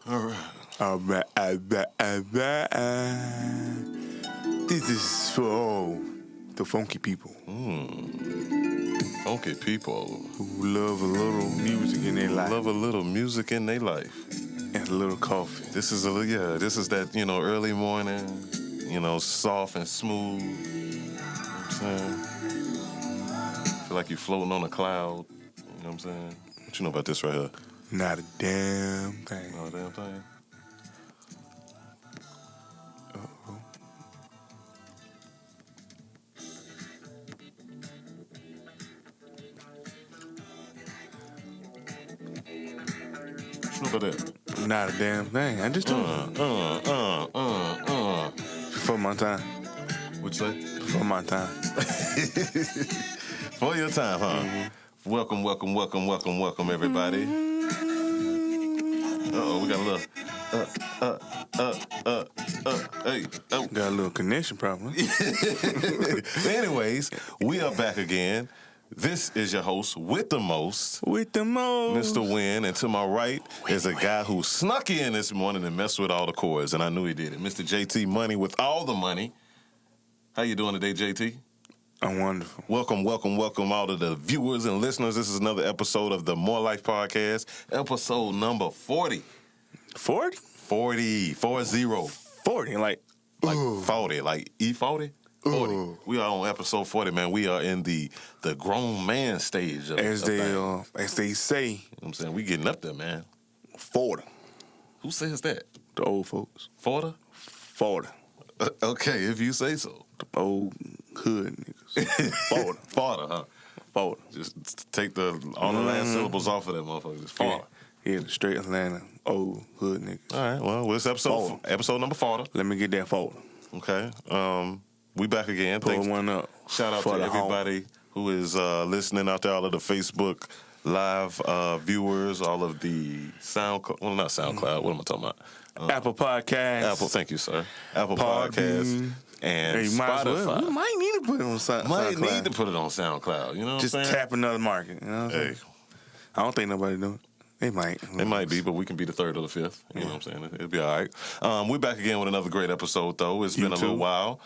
All right. All right. This is for all the funky people Funky people. who love a little music in their life. Love a little music in their life. And a little coffee. This is that, early morning, soft and smooth. You know what I'm saying? Feel like you're floating on a cloud. You know what I'm saying? What you know about this right here? Not a damn thing. Not a damn thing. Uh-oh. What you know about that? Not a damn thing. I just told you. Before my time. What you say? Before my time. For your time, huh? Mm-hmm. Welcome, everybody. Uh-oh, we got a little, hey, oh. Got a little connection problem. Anyways, we are back again. This is your host with the most. Mr. Wynn. And to my right is a guy who snuck in this morning and messed with all the chords, and I knew he did it. Mr. JT Money with all the money. How you doing today, JT? I'm wonderful. Welcome all of the viewers and listeners. This is another episode of the MoreLife podcast, episode number 40. 40? 40, 40. 40, like 40, like E40? 40. Ooh. We are on episode 40, man. We are in the grown man stage of as they say. You know what I'm saying? We getting up there, man. 40. Who says that? The old folks. 40? 40. Okay, if you say so. The old hood niggas. 40. 40, huh? 40. Just take all the last syllables off of that motherfucker. Just 40. Yeah, the straight Atlanta old hood niggas. All right, well, it's episode number 40. Let me get that 40. Okay. We back again. Pull one up. Shout out to everybody who is listening out there, all of the Facebook Live viewers, all of the SoundCloud. Well, not SoundCloud. What am I talking about? Apple Podcasts. Thank you, sir. Apple Podcasts and Spotify. We might need to put it on SoundCloud. Might need to put it on SoundCloud. You know what I'm saying? Just tap another market. You know what I'm saying? I don't think nobody doing it. They might. It might be, but we can be the third or the fifth. You know what I'm saying? It'll be all right. We're back again with another great episode, though. It's been a little while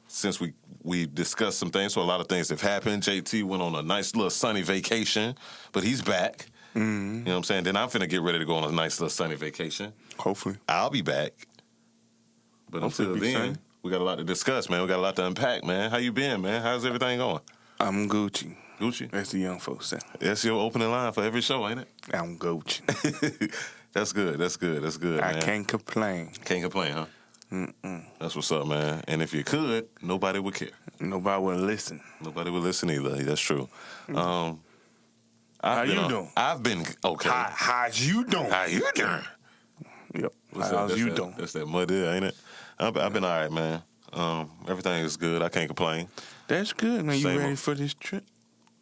since we discussed some things. So a lot of things have happened. JT went on a nice little sunny vacation, but he's back. Mm-hmm. You know what I'm saying? Then I'm finna get ready to go on a nice little sunny vacation. Hopefully. I'll be back. But until then, we got a lot to discuss, man. We got a lot to unpack, man. How you been, man? How's everything going? I'm Gucci. Gucci? That's the young folks say. That's your opening line for every show, ain't it? I'm Gucci. That's good, man. I can't complain. Can't complain, huh? Mm-mm. That's what's up, man. And if you could, nobody would care. Nobody would listen. Nobody would listen either. That's true. How you doing? I've been okay. How's you doing? How you doing? Yep. How's you doing? That's that mud there, ain't it? I've been all right, man. Everything is good. I can't complain. That's good, man. You ready for this trip?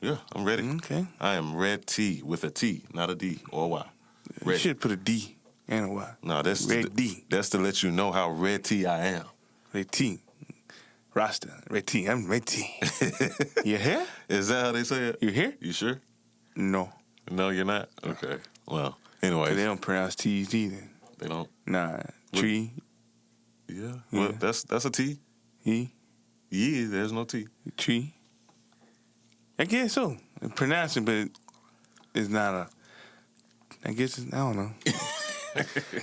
Yeah, I'm ready. Okay. I am red T with a T, not a D or a Y. Ready. You should put a D and a Y. No, that's red D. That's to let you know how red T I am. Red T. Rasta. Red T. I'm red T. You here? Is that how they say it? You here? You sure? No. No, you're not? Okay. Well, anyway. They don't pronounce T's either. They don't? Nah. Tree. Yeah. Well, that's a T. E. Yeah, there's no T. Tree. I guess so. Pronounce it, but it's not a. I guess I don't know.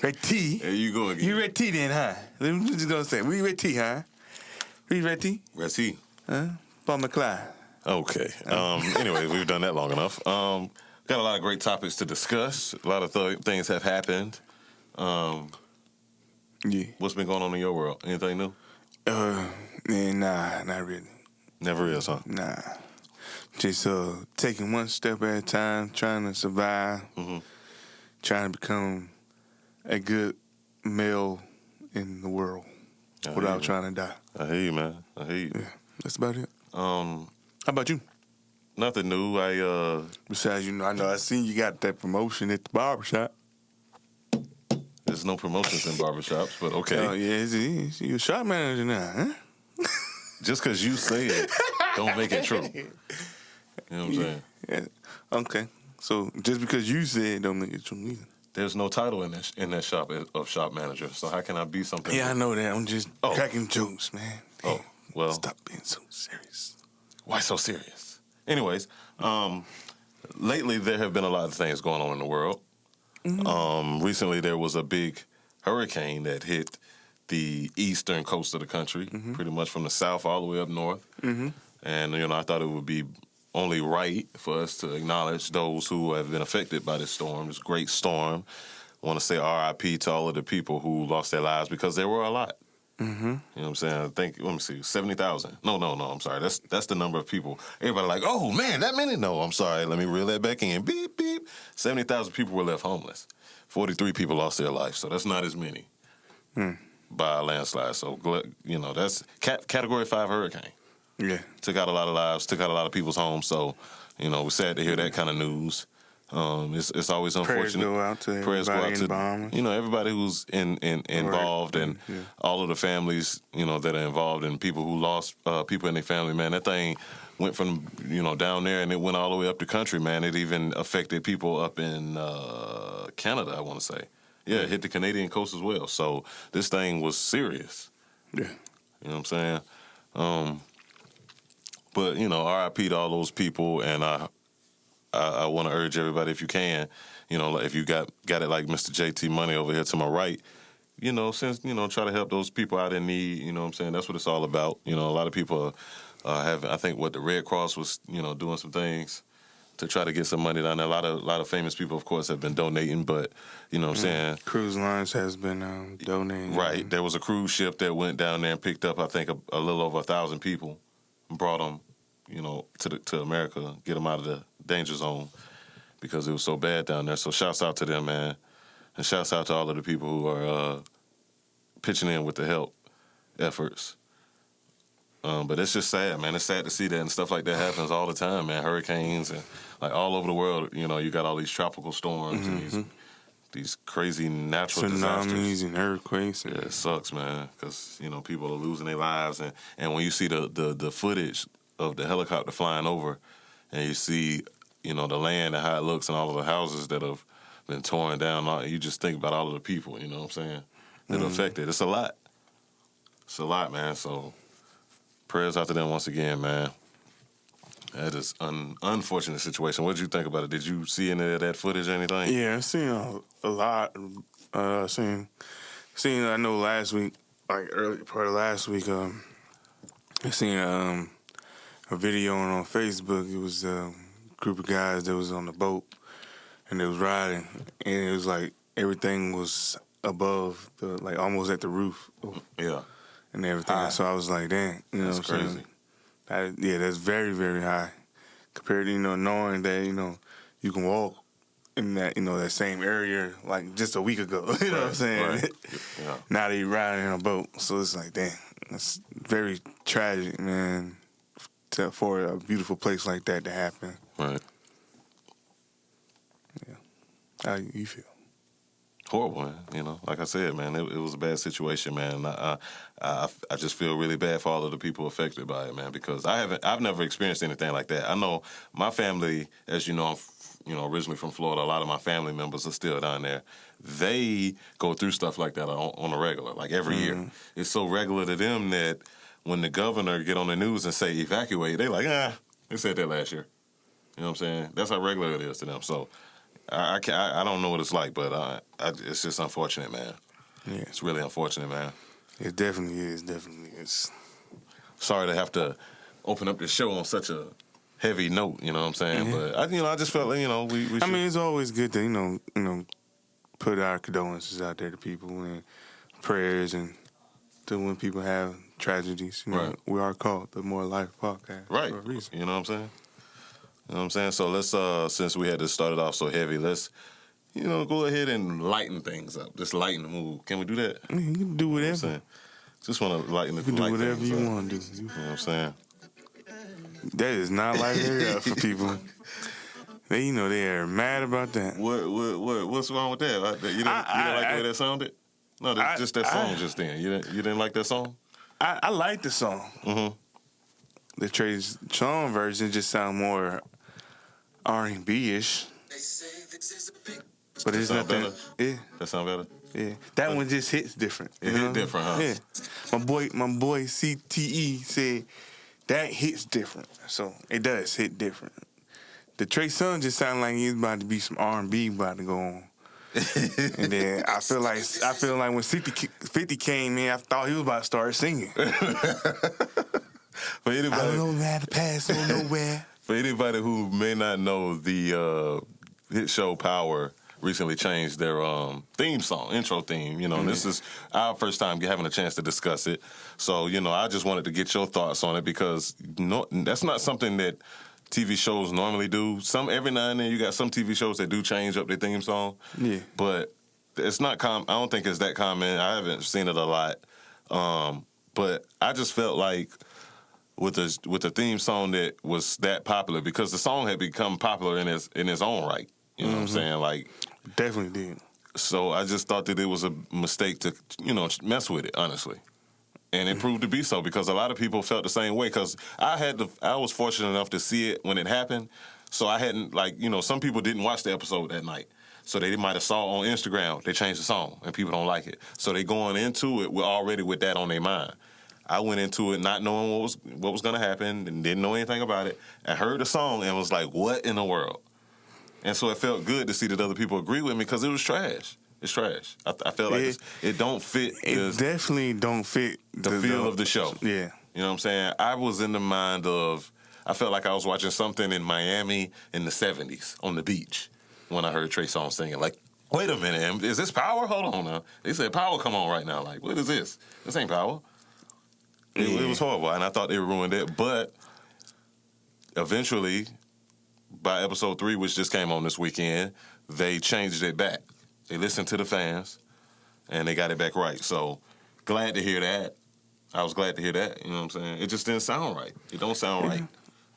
Red T. There you go again. You red T then, huh? I'm just gonna say we red T, huh? We red T. Red T. Paul McClyde. Okay. Anyway, we've done that long enough. Got a lot of great topics to discuss. A lot of things have happened. Yeah. What's been going on in your world? Anything new? Nah, not really. Never is, huh? Nah. Just taking one step at a time, trying to survive, trying to become a good male in the world without trying to die. I hear you, man. I hear you. Yeah, that's about it. How about you? Nothing new. Besides, I know I seen you got that promotion at the barbershop. There's no promotions in barbershops, but okay. Oh, yeah, you're a shop manager now, huh? Just because you say it, don't make it true. You know what I'm saying? Yeah. Okay. So just because you say it, don't make it true either. there's no title in that shop of shop manager. So how can I be something? Yeah, I know that. I'm just cracking jokes, man. Oh, well. Stop being so serious. Why so serious? Anyways, lately there have been a lot of things going on in the world. Mm-hmm. Recently there was a big hurricane that hit the eastern coast of the country, pretty much from the south all the way up north. Mm-hmm. And, I thought it would be only right for us to acknowledge those who have been affected by this storm, this great storm. I want to say R.I.P. to all of the people who lost their lives because there were a lot. Mm-hmm. You know what I'm saying? I think, let me see, 70,000. No, I'm sorry. That's the number of people. Everybody like, oh, man, that many? No, I'm sorry. Let me reel that back in. Beep, beep. 70,000 people were left homeless. 43 people lost their life, so that's not as many by a landslide. So, that's Category 5 hurricane. Yeah. Took out a lot of lives, took out a lot of people's homes. So, we're sad to hear that kind of news. It's always unfortunate. Prayers go out to everybody, everybody who's involved and all of the families, that are involved and people who lost people in their family. Man, that thing went from down there and it went all the way up the country. Man, it even affected people up in Canada. I want to say, it hit the Canadian coast as well. So this thing was serious. Yeah, you know what I'm saying. But R.I.P. to all those people, and I want to urge everybody, if you can, if you got it like Mr. JT Money over here to my right, try to help those people out in need. You know what I'm saying? That's what it's all about. A lot of people have, I think, the Red Cross was, doing some things to try to get some money down there. A lot of famous people, of course, have been donating, but what I'm saying? Cruise lines has been donating. Right. There was a cruise ship that went down there and picked up, I think, a little over 1,000 people and brought them, to America, get them out of the danger zone because it was so bad down there. So shouts out to them, man. And shouts out to all of the people who are pitching in with the help efforts. But it's just sad, man. It's sad to see that and stuff like that happens all the time, man. Hurricanes and like all over the world, you got all these tropical storms and these crazy natural disasters. Tsunamis and earthquakes. Yeah, it sucks, man, because, people are losing their lives. And when you see the footage of the helicopter flying over and you see, the land and how it looks and all of the houses that have been torn down, you just think about all of the people, you know what I'm saying, that are affected. It's a lot. It's a lot, man. So prayers out to them once again, man. That is an unfortunate situation. What did you think about it? Did you see any of that footage or anything? Yeah, I've seen a lot. Seen. I know last week, like early part of last week, I seen a video on Facebook. It was a group of guys that was on the boat and they was riding, and it was like everything was above almost at the roof. Yeah. And everything. High. So I was like, dang, that's crazy. That's very, very high compared to, knowing that, you can walk in that, that same area like just a week ago. You know what I'm saying? Right. Yeah. Now they riding in a boat. So it's like, dang, that's very tragic, man, for a beautiful place like that to happen. Right. Yeah. How you feel? Horrible, man. Like I said, man, it was a bad situation, man. I just feel really bad for all of the people affected by it, man, because I've never experienced anything like that. I know my family, as you know, I'm originally from Florida. A lot of my family members are still down there. They go through stuff like that on a regular, like every year. It's so regular to them that when the governor get on the news and say evacuate, they like, they said that last year. You know what I'm saying? That's how regular it is to them. So I don't know what it's like, but it's just unfortunate, man. Yeah. It's really unfortunate, man. It definitely is. Sorry to have to open up this show on such a heavy note, you know what I'm saying? But I just felt like, we should. I mean, it's always good to, put our condolences out there to people and prayers and to when people have tragedies. Right. We are called the MoreLife podcast. Right. For a reason. You know what I'm saying? You know what I'm saying? So let's, since we had to start it off so heavy, let's, go ahead and lighten things up. Just lighten the mood. Can we do that? Yeah, you can do whatever. You know just want to lighten the mood. You can do whatever you want to do. You know what I'm saying? That is not lightening it up for people. They are mad about that. What's wrong with that? You didn't like the way that sounded? No, just that song just then. You didn't like that song? I like the song. Mm-hmm. The Trey Songz version just sound more R&B-ish. But it's nothing. Better? Yeah. That sound better? Yeah. That one just hits different. It hit different, huh? Yeah. My boy CTE said that hits different. So it does hit different. The Trey Songz just sounded like he's about to be some R&B about to go on. And then I feel like when 50 came in, I thought he was about to start singing. For anybody, I don't know how to pass on nowhere. For anybody who may not know, the hit show Power recently changed their theme song, intro theme. And this is our first time having a chance to discuss it. So, I just wanted to get your thoughts on it because that's not something that TV shows normally do. Every now and then you got some TV shows that do change up their theme song. Yeah. But it's not I don't think it's that common. I haven't seen it a lot. But I just felt like with the theme song that was that popular, because the song had become popular in its own right. You know what I'm saying? Like, definitely did. So I just thought that it was a mistake to mess with it, honestly. And it proved to be so, because a lot of people felt the same way. Because I was fortunate enough to see it when it happened. So I hadn't, some people didn't watch the episode that night. So they might have saw on Instagram, they changed the song, and people don't like it. So they going into it already with that on their mind. I went into it not knowing what was going to happen and didn't know anything about it. I heard the song and was like, what in the world? And so it felt good to see that other people agree with me, because it was trash. It's trash. I felt like it don't fit. It definitely don't fit the feel of the show. Yeah. You know what I'm saying? I was in the mind of, I felt like I was watching something in Miami in the 70s on the beach when I heard Trey Songz singing. Like, wait a minute, is this Power? Hold on now. They said Power come on right now. Like, what is this? This ain't Power. It was horrible, and I thought they ruined it. But eventually, by episode 3, which just came on this weekend, they changed it back. They listened to the fans, and they got it back right. So, glad to hear that. I was glad to hear that. You know what I'm saying? It just didn't sound right. It don't sound right.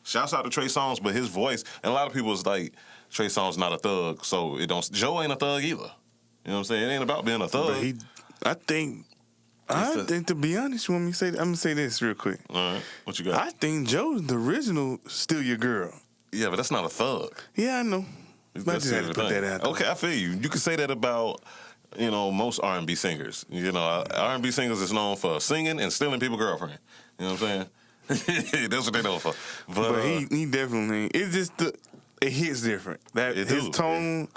Shouts out to Trey Songz, but his voice, and a lot of people was like, Trey Songz not a thug, so it don't. Joe ain't a thug either. You know what I'm saying? It ain't about being a thug. But I think, to be honest, you want me to say, I'm going to say this real quick. All right. What you got? I think Joe's the original Still Your Girl. Yeah, but that's not a thug. Yeah, I know. I just had to put that out there. Okay, I feel you. You can say that about, most R&B singers. R&B singers is known for singing and stealing people's girlfriend. You know what I'm saying? That's what they known for. But he definitely, it's just it hits different. His tone,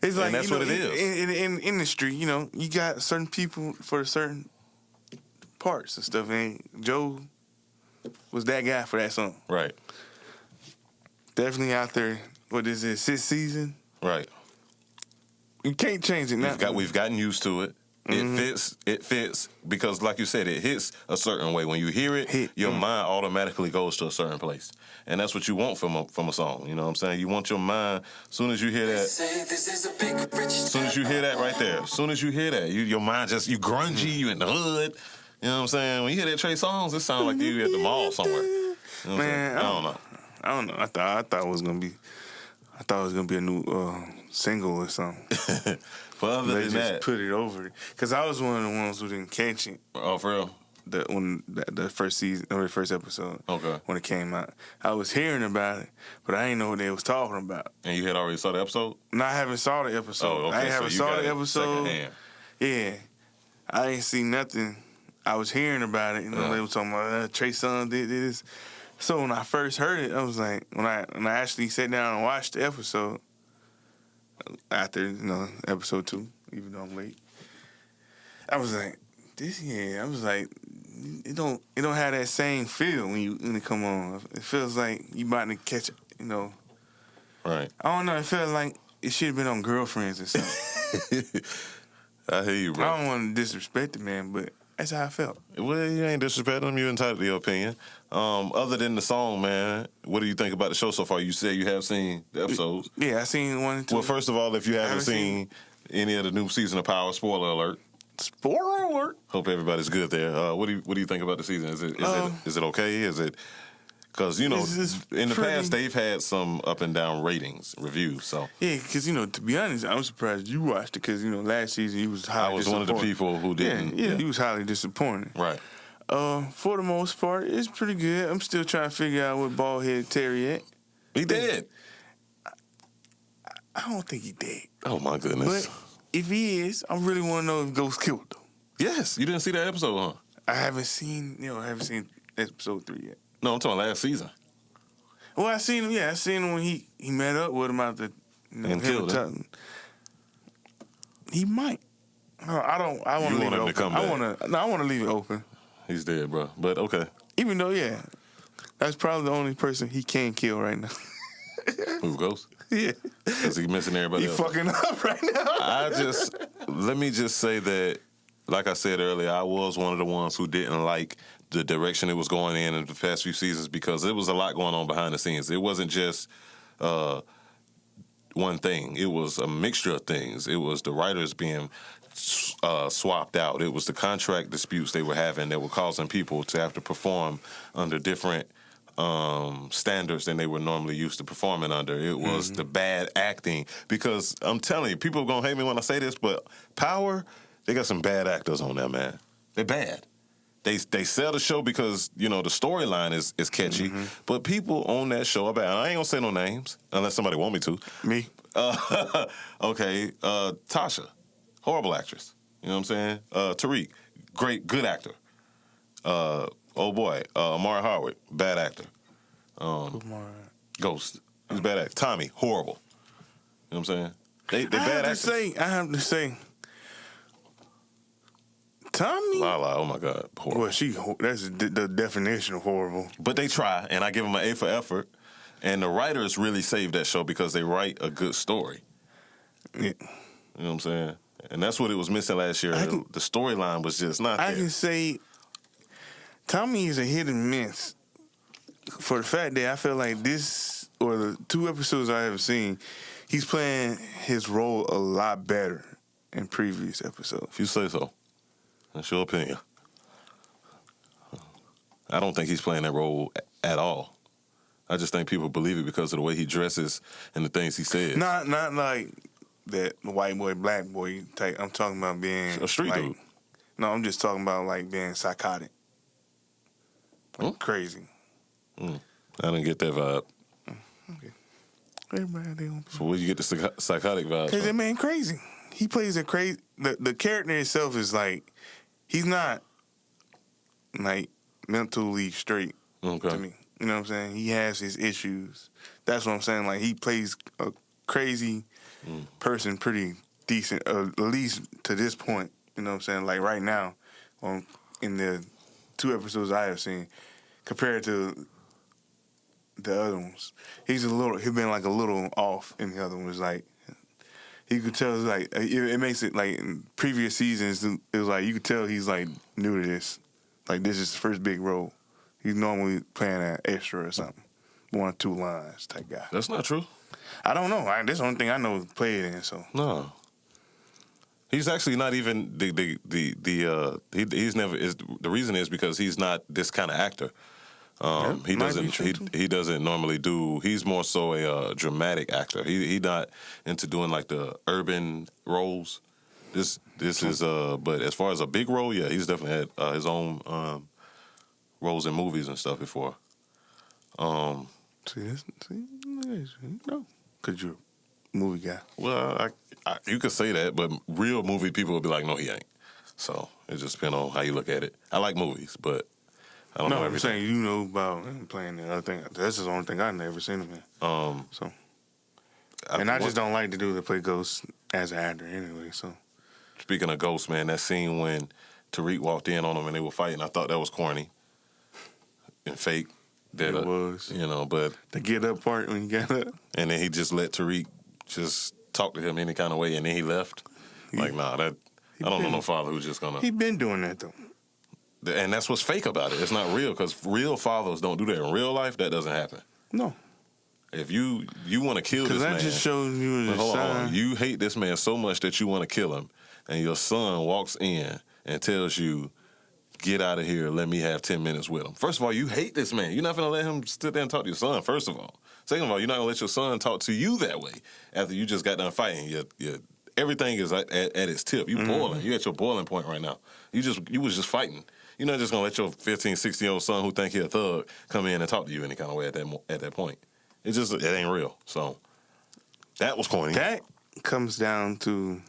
it's like, and that's what it is. In the industry, you got certain people for certain parts and stuff, and Joe was that guy for that song. Right. Definitely out there. What is it, 6th season? Right. You can't change it now. We've gotten used to it. It fits because, like you said, it hits a certain way. When you hear it, your mind automatically goes to a certain place. And that's what you want from a song. You know what I'm saying? You want your mind, as soon as you hear that, as soon as you hear that right there, as soon as you hear that, your mind just, you grungy, you in the hood. You know what I'm saying? When you hear that Trey Songz, it sounds like you at the mall somewhere. You know Man, I don't know. I don't know. I thought it was gonna be a new single or something. But other they than just that, put it over. Because I was one of the ones who didn't catch it. Oh, for real? The first season or the first episode. Okay. When it came out, I was hearing about it, but I didn't know what they was talking about. And you had already saw the episode? No, I haven't saw the episode. Oh, okay. I haven't saw the episode. Secondhand. Yeah, I ain't see nothing. I was hearing about it. They were talking about Trey Songz did this. So when I first heard it, I was like, when I actually sat down and watched the episode after episode 2, even though I'm late, I was like, it don't have that same feel when it come on. It feels like you about to catch it, Right. I don't know. It felt like it should have been on Girlfriends or something. I hear you, bro. I don't want to disrespect the man, but that's how I felt. Well, you ain't disrespecting him. You're entitled to your opinion. Other than the song, man, what do you think about the show so far? You said you have seen the episodes. Yeah, I seen 1 and 2. Well, first of all, if you haven't seen any of the new season of Power, spoiler alert. Spoiler alert. Hope everybody's good there. What do you think about the season? Is it okay? Is it because in the past they've had some up and down ratings reviews. So yeah, because to be honest, I'm surprised you watched it because last season you was highly. I was one of the people who didn't. Yeah, he was highly disappointed. Right. For the most part, it's pretty good. I'm still trying to figure out what bald head Terry at. He did. I don't think he dead. Oh my goodness! But if he is, I really want to know if Ghost killed him. Yes, you didn't see that episode, huh? I haven't seen episode 3 yet. No, I'm talking last season. Well, I seen him. Yeah, I seen him when he met up with him out the and killed him. He might. I don't. I want to leave it open. I want to leave it open. He's dead, bro. But okay. Even though, yeah, that's probably the only person he can kill right now. Who, Ghost? Yeah. Because he's missing everybody else. He fucking up right now. Let me just say that, like I said earlier, I was one of the ones who didn't like the direction it was going in the past few seasons because there was a lot going on behind the scenes. It wasn't just one thing. It was a mixture of things. It was the writers being swapped out. It was the contract disputes they were having that were causing people to have to perform under different standards than they were normally used to performing under. It was the bad acting because I'm telling you, people are going to hate me when I say this, but Power, they got some bad actors on there, man. They're bad. They sell the show because, the storyline is catchy, but people on that show are bad. I ain't going to say no names unless somebody want me to. Me? Okay, Tasha, horrible actress. You know what I'm saying? Tariq, good actor. Oh boy, Amari Howard, bad actor. Ghost, he's a bad actor. Tommy, horrible. You know what I'm saying? They bad actors. I have to say, Tommy. Lala, oh my God, horrible. Well, that's the definition of horrible. But they try, and I give them an A for effort. And the writers really save that show because they write a good story. Yeah. You know what I'm saying? And that's what it was missing last year. The storyline was just not there. I can say Tommy is a hit and miss for the fact that I feel like this, or the 2 episodes I have seen, he's playing his role a lot better in previous episodes. If you say so. That's your opinion. I don't think he's playing that role at all. I just think people believe it because of the way he dresses and the things he says. Not like that white boy, black boy type. I'm talking about being a street dude. No, I'm just talking about like being psychotic. Crazy. I didn't get that vibe. Okay. Everybody so where you get the psychotic vibe? Because that man crazy. He plays a crazy... The character itself is like... He's not like mentally straight to me. You know what I'm saying? He has his issues. That's what I'm saying. Like, he plays a crazy person pretty decent, at least to this point. You know what I'm saying? Like, right now, in the 2 episodes I have seen, compared to the other ones, he's been like a little off in the other ones. Like, you could tell, like, it makes it, like, in previous seasons, it was like, you could tell he's, like, new to this. Like, this is his first big role. He's normally playing an extra or something. 1 or 2 lines type guy. That's not true. I don't know. That's the only thing I know played in, so. No. He's actually not even he's never the reason is because he's not this kind of actor. He doesn't normally do. He's more so a dramatic actor. He not into doing like the urban roles. This is but as far as a big role, yeah, he's definitely had his own roles in movies and stuff before. No, because you're a movie guy. Well, you could say that, but real movie people will be like, no, he ain't. So it just depends on how you look at it. I like movies, but I don't know everything. I'm saying, you know about him playing the other thing. That's the only thing I've never seen him in. So, I just don't like the dude that play Ghost as an actor anyway. So, speaking of Ghost, man, that scene when Tariq walked in on him and they were fighting, I thought that was corny and fake. That it was, but the get up part when he got up, and then he just let Tariq just talk to him any kind of way, and then he left. I don't know no father who's just gonna. He been doing that though. And that's what's fake about it. It's not real because real fathers don't do that. In real life, that doesn't happen. No. If you want to kill this man. Because that just shows you hold on. You hate this man so much that you want to kill him. And your son walks in and tells you, get out of here, let me have 10 minutes with him. First of all, you hate this man. You're not going to let him sit there and talk to your son, first of all. Second of all, you're not going to let your son talk to you that way after you just got done fighting. Everything is at its tip. You boiling. You're at your boiling point right now. You was just fighting. You're not just going to let your 15, 16-year-old son who think he a thug come in and talk to you any kind of way at that point. It ain't real. So That was corny. That comes down to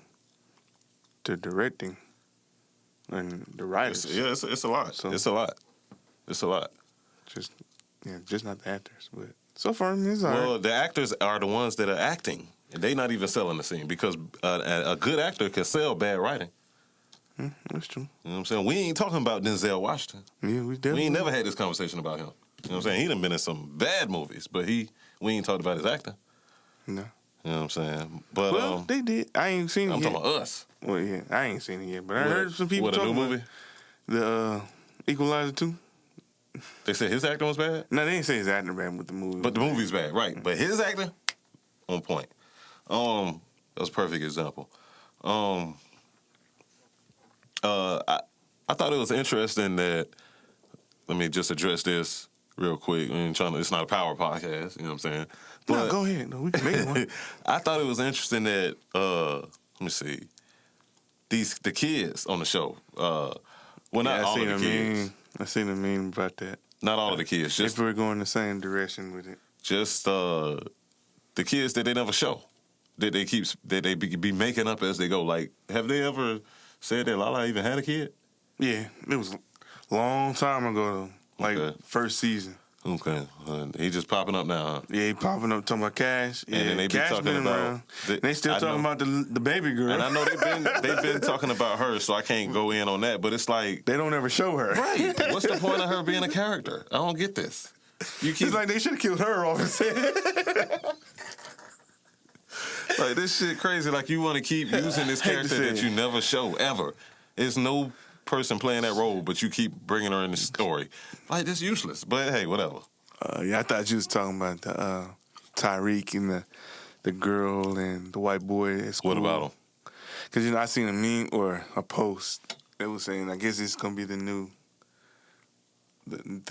the directing and the writers. It's a lot. So, it's a lot. It's a lot. Just not the actors, but so far it's all well, right. the actors are the ones that are acting, and they not even selling the scene because a good actor can sell bad writing. That's true. You know what I'm saying? We ain't talking about Denzel Washington. Yeah, we definitely. We ain't never had this conversation about him. You know what I'm saying? He done been in some bad movies, but we ain't talked about his acting. No. You know what I'm saying? But they did. I ain't seen it I'm yet. talking about us. Well, yeah, I ain't seen it yet, but I heard some people talking talking about movie? The Equalizer 2. They said his acting was bad? No, they didn't say his acting bad, but the movie. But the movie's bad, right. But his acting, on point. That was a perfect example. I thought it was interesting that, let me just address this real quick. It's not a power podcast, you know what I'm saying? But, no, go ahead. No, we can make one. I thought it was interesting that, let me see, the kids on the show, not all of the kids. I seen a meme about that. Not all of the kids. Just if we're going the same direction with it. Just the kids that they never show. That they be making up as they go. Like, have they ever said that Lala even had a kid? Yeah, it was a long time ago, though. First season. Okay. He just popping up now, huh? Yeah, he popping up talking about Cash. Yeah, and then they be Cash talking about... They still talking about the baby girl. And I know they've been talking about her, so I can't go in on that, but it's like... They don't ever show her. Right. What's the point of her being a character? I don't get this. It's like they should have killed her off and said... Like, this shit crazy. Like, you want to keep using this character that you never show, ever. There's no person playing that role, but you keep bringing her in the story. Like, that's useless. But, hey, whatever. I thought you was talking about the Tyreek and the girl and the white boy at school. What about him? Because, I seen a meme or a post that was saying, I guess it's going to be the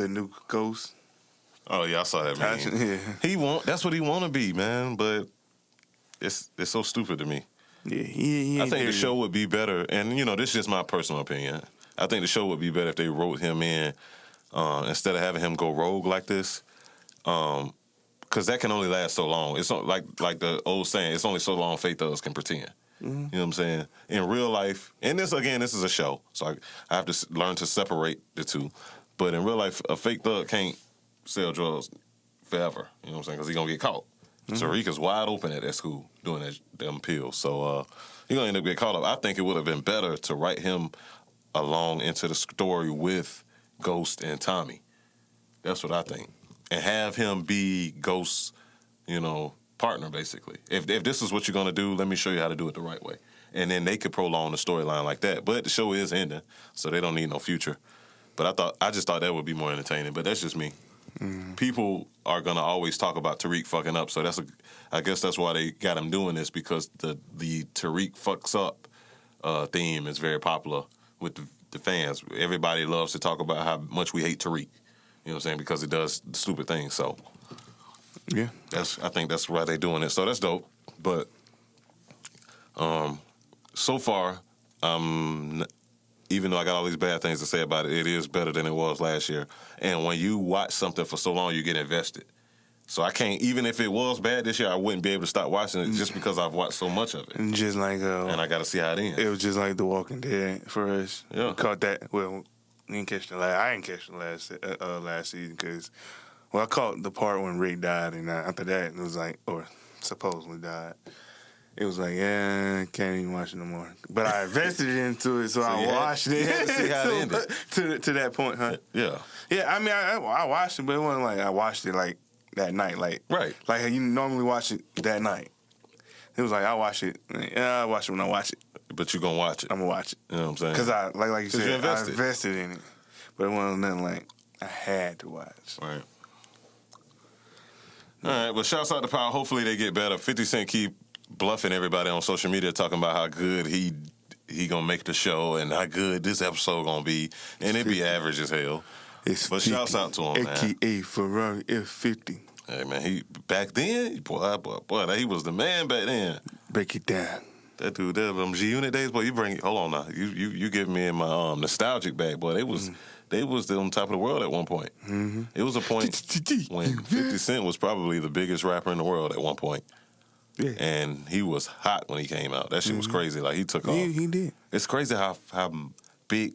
new Ghost. Oh, yeah, I saw that meme. Yeah. That's what he want to be, man, but it's so stupid to me. Yeah, he I think the show would be better, and, this is just my personal opinion. I think the show would be better if they wrote him in instead of having him go rogue like this, because that can only last so long. It's not like the old saying, it's only so long fake thugs can pretend. Mm-hmm. You know what I'm saying? In real life, and this is a show, so I have to learn to separate the two. But in real life, a fake thug can't sell drugs forever. You know what I'm saying? Because he's going to get caught. Mm-hmm. Tariq is wide open at that school doing them pills. So he's going to end up getting caught up. I think it would have been better to write him along into the story with Ghost and Tommy. That's what I think. And have him be Ghost's, partner, basically. If this is what you're going to do, let me show you how to do it the right way. And then they could prolong the storyline like that. But the show is ending, so they don't need no future. But I just thought that would be more entertaining. But that's just me. Mm-hmm. People are gonna always talk about Tariq fucking up, so I guess that's why they got him doing this, because the Tariq fucks up theme is very popular with the fans. Everybody loves to talk about how much we hate Tariq. You know what I'm saying? Because it does stupid things. So yeah, I think that's why they're doing it. So that's dope. But so far, even though I got all these bad things to say about it, it is better than it was last year. And when you watch something for so long, you get invested. So I can't, even if it was bad this year, I wouldn't be able to stop watching it just because I've watched so much of it. And just like... and I got to see how it ends. It was just like The Walking Dead for us. Yeah. We caught that. Well, I didn't catch the last season because... Well, I caught the part when Rick died, and after that, it was like... Or supposedly died. It was like, can't even watch it no more. But I invested into it, so I watched it. You had to see how it ended. To that point, huh? Yeah. Yeah, I mean, I watched it, but it wasn't like I watched it like that night. Like, right. Like how you normally watch it that night. It was like, I watch it. I watch it when I watch it. But you going to watch it. I'm going to watch it. You know what I'm saying? Because like you said, I invested in it. But it wasn't nothing like I had to watch. Right. All right, well, shouts out to Power. Hopefully they get better. 50 Cent keep bluffing everybody on social media, talking about how good he gonna make the show and how good this episode gonna be, and it be average as hell. But 50, shouts out to him, man. AKA Ferrari F50. Hey man, he back then, boy, he was the man back then. Break it down. That dude, them G-Unit days, boy. You bring, hold on now, you give me in my nostalgic bag, boy. They was on top of the world at one point. Mm-hmm. It was a point when 50 Cent was probably the biggest rapper in the world at one point. Yeah. And he was hot when he came out. That shit was crazy. Like, he took off. He did. It's crazy how big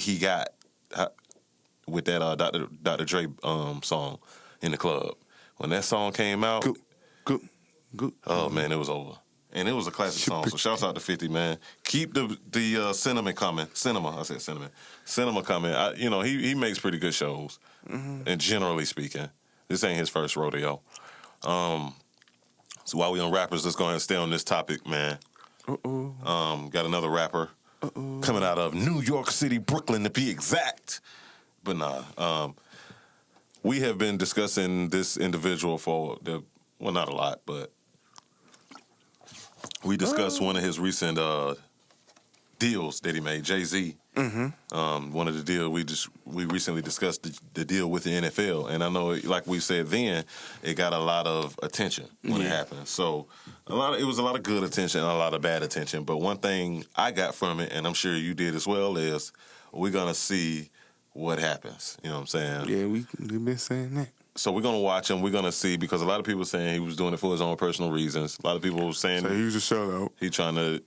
he got with that Dr. Dre song in the club. When that song came out, Good. oh man, it was over. And it was a classic song. So shouts out to 50, man. Keep the cinnamon coming. Cinema coming. He makes pretty good shows. And generally speaking, this ain't his first rodeo. So while we on rappers, let's go ahead and stay on this topic, man. Got another rapper coming out of New York City, Brooklyn to be exact. But nah, we have been discussing this individual not a lot, but we discussed one of his recent deals that he made, Jay-Z. One of the deals we recently discussed the deal with the NFL, and I know, like we said then, it got a lot of attention when it happened. So it was a lot of good attention and a lot of bad attention. But one thing I got from it, and I'm sure you did as well, is we're gonna see what happens. You know what I'm saying? Yeah, we've been saying that. So we're going to watch him. We're going to see, because a lot of people were saying he was doing it for his own personal reasons. A lot of people were saying so he was a sellout. He's trying to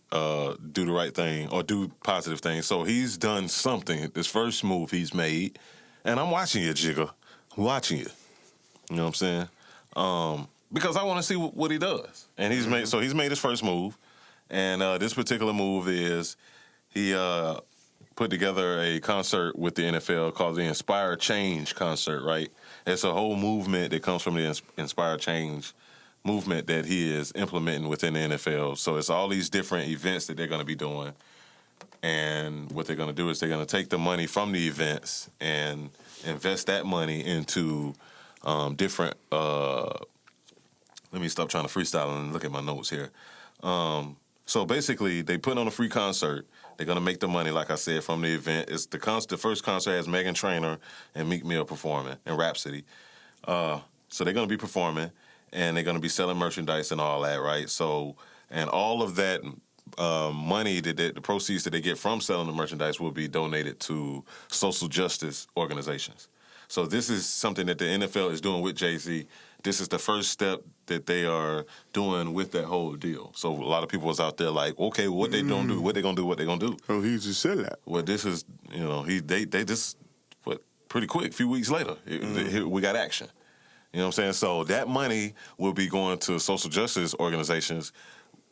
do the right thing or do positive things. So he's done something. This first move he's made, and I'm watching you, Jigga. I'm watching you. You know what I'm saying? Because I want to see what he does. And he's made his first move, and this particular move is he put together a concert with the NFL called the Inspire Change concert, right? It's a whole movement that comes from the Inspire Change movement that he is implementing within the NFL. So it's all these different events that they're going to be doing. And what they're going to do is they're going to take the money from the events and invest that money into different... let me stop trying to freestyle and look at my notes here. So basically, they put on a free concert. They're going to make the money, like I said, from the event. It's the first concert has Meghan Trainor and Meek Mill performing, and Rhapsody. So they're going to be performing, and they're going to be selling merchandise and all that, right? So, and all of that money, the proceeds that they get from selling the merchandise will be donated to social justice organizations. So this is something that the NFL is doing with Jay-Z. This is the first step that they are doing with that whole deal. So a lot of people was out there like, okay, what they gonna do? What they gonna do? What they gonna do? Oh, he's a sellout. Well, this is, they just, pretty quick, a few weeks later, we got action. You know what I'm saying? So that money will be going to social justice organizations,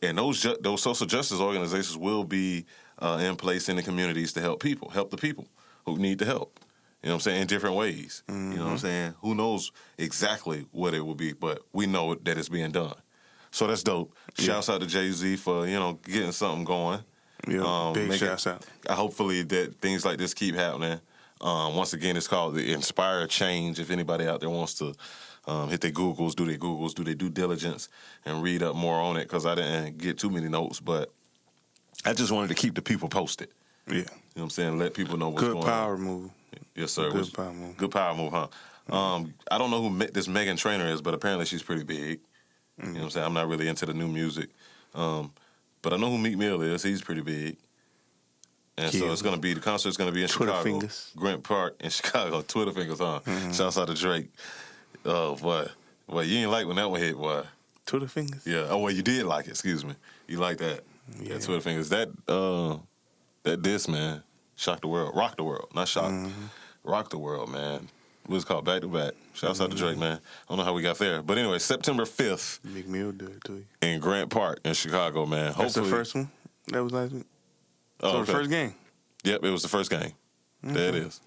and those social justice organizations will be in place in the communities to help the people who need the help. You know what I'm saying? In different ways. You know what I'm saying? Who knows exactly what it will be, but we know that it's being done. So that's dope. Shouts out to Jay-Z for, getting something going. Yeah, big shouts out. Hopefully that things like this keep happening. Once again, it's called the Inspire Change. If anybody out there wants to hit their Googles, do their due diligence, and read up more on it, because I didn't get too many notes, but I just wanted to keep the people posted. Yeah. You know what I'm saying? Let people know what's going on. Good power move. Yes, sir. Good power move. Good power move, huh? I don't know who this Meghan Trainor is, but apparently she's pretty big. You know what I'm saying? I'm not really into the new music. But I know who Meek Mill is. He's pretty big. And so the concert's going to be in Twitter Chicago. Fingers. Grant Park in Chicago. Twitter fingers, huh? Shouts out to Drake. Oh, boy. Boy, you ain't like when that one hit, boy. Twitter fingers? Yeah. Oh, well, you did like it. Excuse me. You like that. Yeah. That Twitter fingers. That diss, man. Shock the world. Rock the world. Not shock. Rock the world, man. It was called Back to Back. Shouts out to Drake, man. I don't know how we got there. But anyway, September 5th. Meek Mill did it to you. In Grant Park in Chicago, man. That's the first one? That was last week? Oh, the first game? Yep, it was the first game. There it is.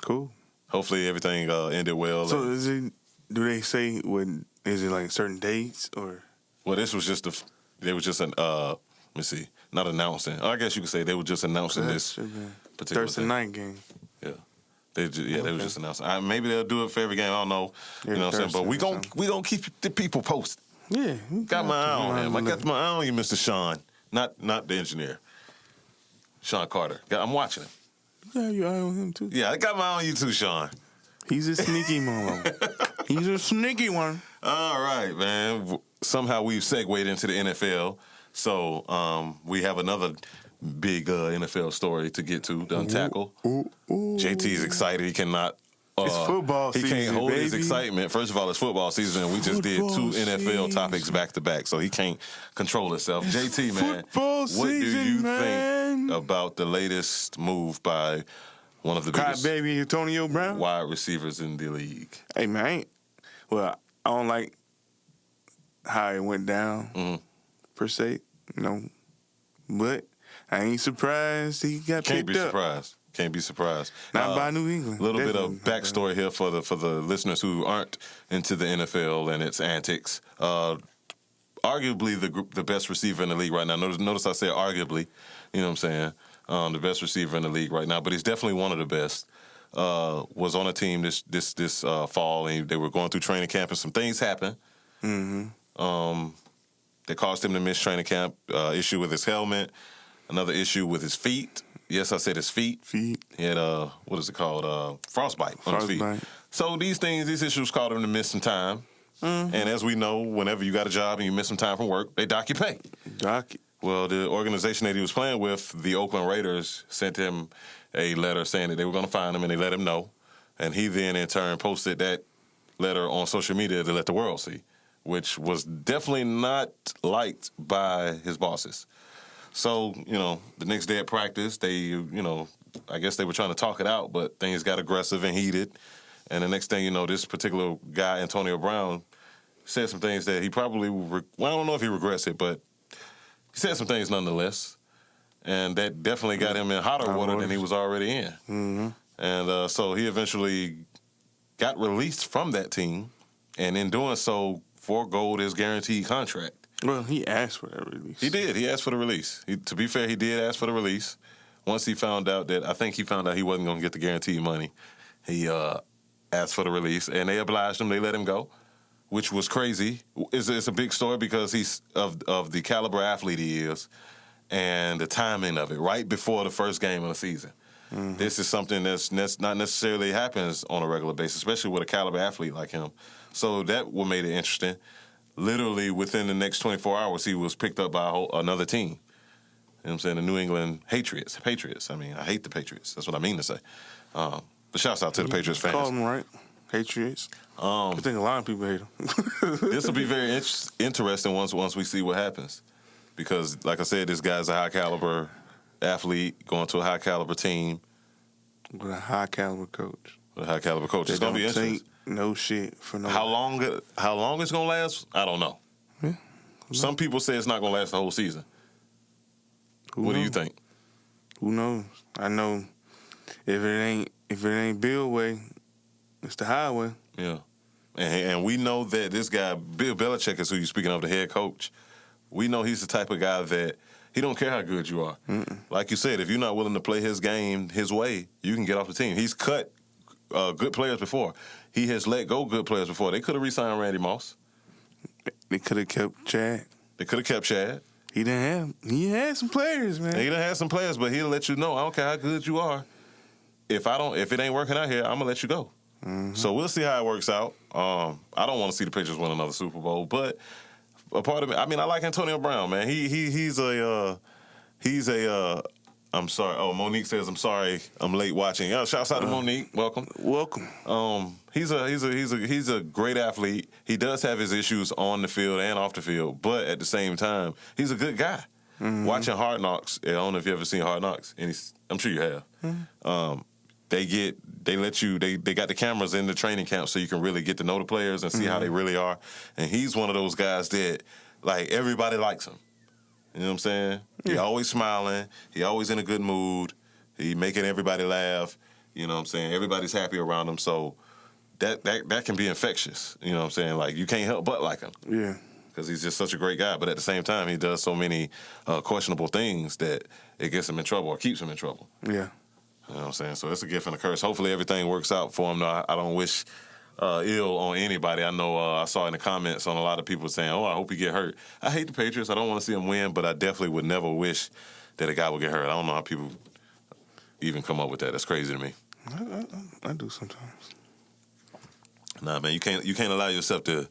Cool. Hopefully everything ended well. So do they say is it like certain dates or? Well, this was just let me see, not announcing. I guess you could say they were just announcing this particular Thursday night game. Yeah. They were just announcing. Maybe they'll do it for every game. I don't know. You know what I'm saying? But we gonna keep the people posted. Yeah. Got my eye on him. I got my eye on you, Mr. Sean. Not the engineer. Sean Carter. I'm watching him. You got your eye on him too. Yeah, I got my eye on you too, Sean. He's a sneaky one. He's a sneaky one. All right, man. Somehow we've segued into the NFL. So we have another big NFL story to get to, to untackle. JT's excited. He cannot It's football he season, can't hold his baby. excitement. First of all, it's football season, and we just did 2 NFL topics back to back, so he can't control himself. JT, man, what do you think about the latest move by one of the biggest baby Antonio Brown wide receivers in the league? Hey, man, I don't like how it went down per se, but I ain't surprised he got picked up. Can't be surprised. Not by New England. A little bit of backstory here for the listeners who aren't into the NFL and its antics. Arguably the best receiver in the league right now. Notice I said arguably. You know what I'm saying? The best receiver in the league right now, but he's definitely one of the best. Was on a team this fall, and they were going through training camp, and some things happened. They caused him to miss training camp. Issue with his helmet, another issue with his feet. Yes, I said his feet. He had what is it called? Frostbite on his feet. So these issues caused him to miss some time. And as we know, whenever you got a job and you miss some time from work, they dock your pay. Well, the organization that he was playing with, the Oakland Raiders, sent him a letter saying that they were going to fine him, and they let him know. And he then, in turn, posted that letter on social media to let the world see, which was definitely not liked by his bosses. So, the next day at practice, they, I guess they were trying to talk it out, but things got aggressive and heated. And the next thing you know, this particular guy, Antonio Brown, said some things that he probably, I don't know if he regrets it, but he said some things nonetheless. And that definitely got him in hotter water than he was already in. And so he eventually got released from that team, and in doing so, foregoed his guaranteed contract. Well, he asked for that release. He did. He asked for the release. To be fair, he did ask for the release. Once he found out he wasn't going to get the guaranteed money, he asked for the release, and they obliged him. They let him go, which was crazy. It's a big story because he's of the caliber athlete he is, and the timing of it, right before the first game of the season. This is something that's not necessarily happens on a regular basis, especially with a caliber athlete like him. So that what made it interesting. Literally within the next 24 hours, he was picked up by another team. You know what I'm saying? The New England Patriots. I mean, I hate the Patriots. That's what I mean to say. But shouts out to the Patriots fans. Call them right. Patriots. I think a lot of people hate them. This will be very interesting once we see what happens. Because, like I said, this guy's a high-caliber athlete going to a high-caliber team. With a high-caliber coach. It's going to be interesting. No shit for no. How long it's gonna last? I don't know. Yeah. Some people say it's not gonna last the whole season. What do you think? Who knows? I know if it ain't Bill way, it's the highway. Yeah, and we know that this guy Bill Belichick is who you're speaking of, the head coach. We know he's the type of guy that he don't care how good you are. Like you said, if you're not willing to play his game his way, you can get off the team. He's cut good players before. He has let go good players before. They could have re-signed Randy Moss. They could have kept Chad. He had some players, man. He done had some players, but he'll let you know, I don't care how good you are. If it ain't working out here, I'm gonna let you go. So we'll see how it works out. I don't want to see the Patriots win another Super Bowl, but a part of it, I mean, I like Antonio Brown, man. He's a I'm sorry. Oh, Monique says, I'm sorry I'm late watching. Shouts out to Monique. Welcome. He's a great athlete. He does have his issues on the field and off the field, but at the same time, he's a good guy. Watching Hard Knocks, I don't know if you ever seen Hard Knocks. I'm sure you have. They got the cameras in the training camp so you can really get to know the players and see how they really are. And he's one of those guys that, like, everybody likes him. You know what I'm saying? Yeah. He always smiling. He always in a good mood. He making everybody laugh. You know what I'm saying? Everybody's happy around him. So that can be infectious. You know what I'm saying? Like, you can't help but like him. Yeah. Because he's just such a great guy. But at the same time, he does so many questionable things that it gets him in trouble or keeps him in trouble. Yeah. You know what I'm saying? So it's a gift and a curse. Hopefully everything works out for him. No, I don't wish ill on anybody. I know I saw in the comments on a lot of people saying, I hope he get hurt. I hate the Patriots. I don't want to see him win, but I definitely would never wish that a guy would get hurt. I don't know how people even come up with that. That's crazy to me. I do sometimes. Nah, man, you can't allow yourself to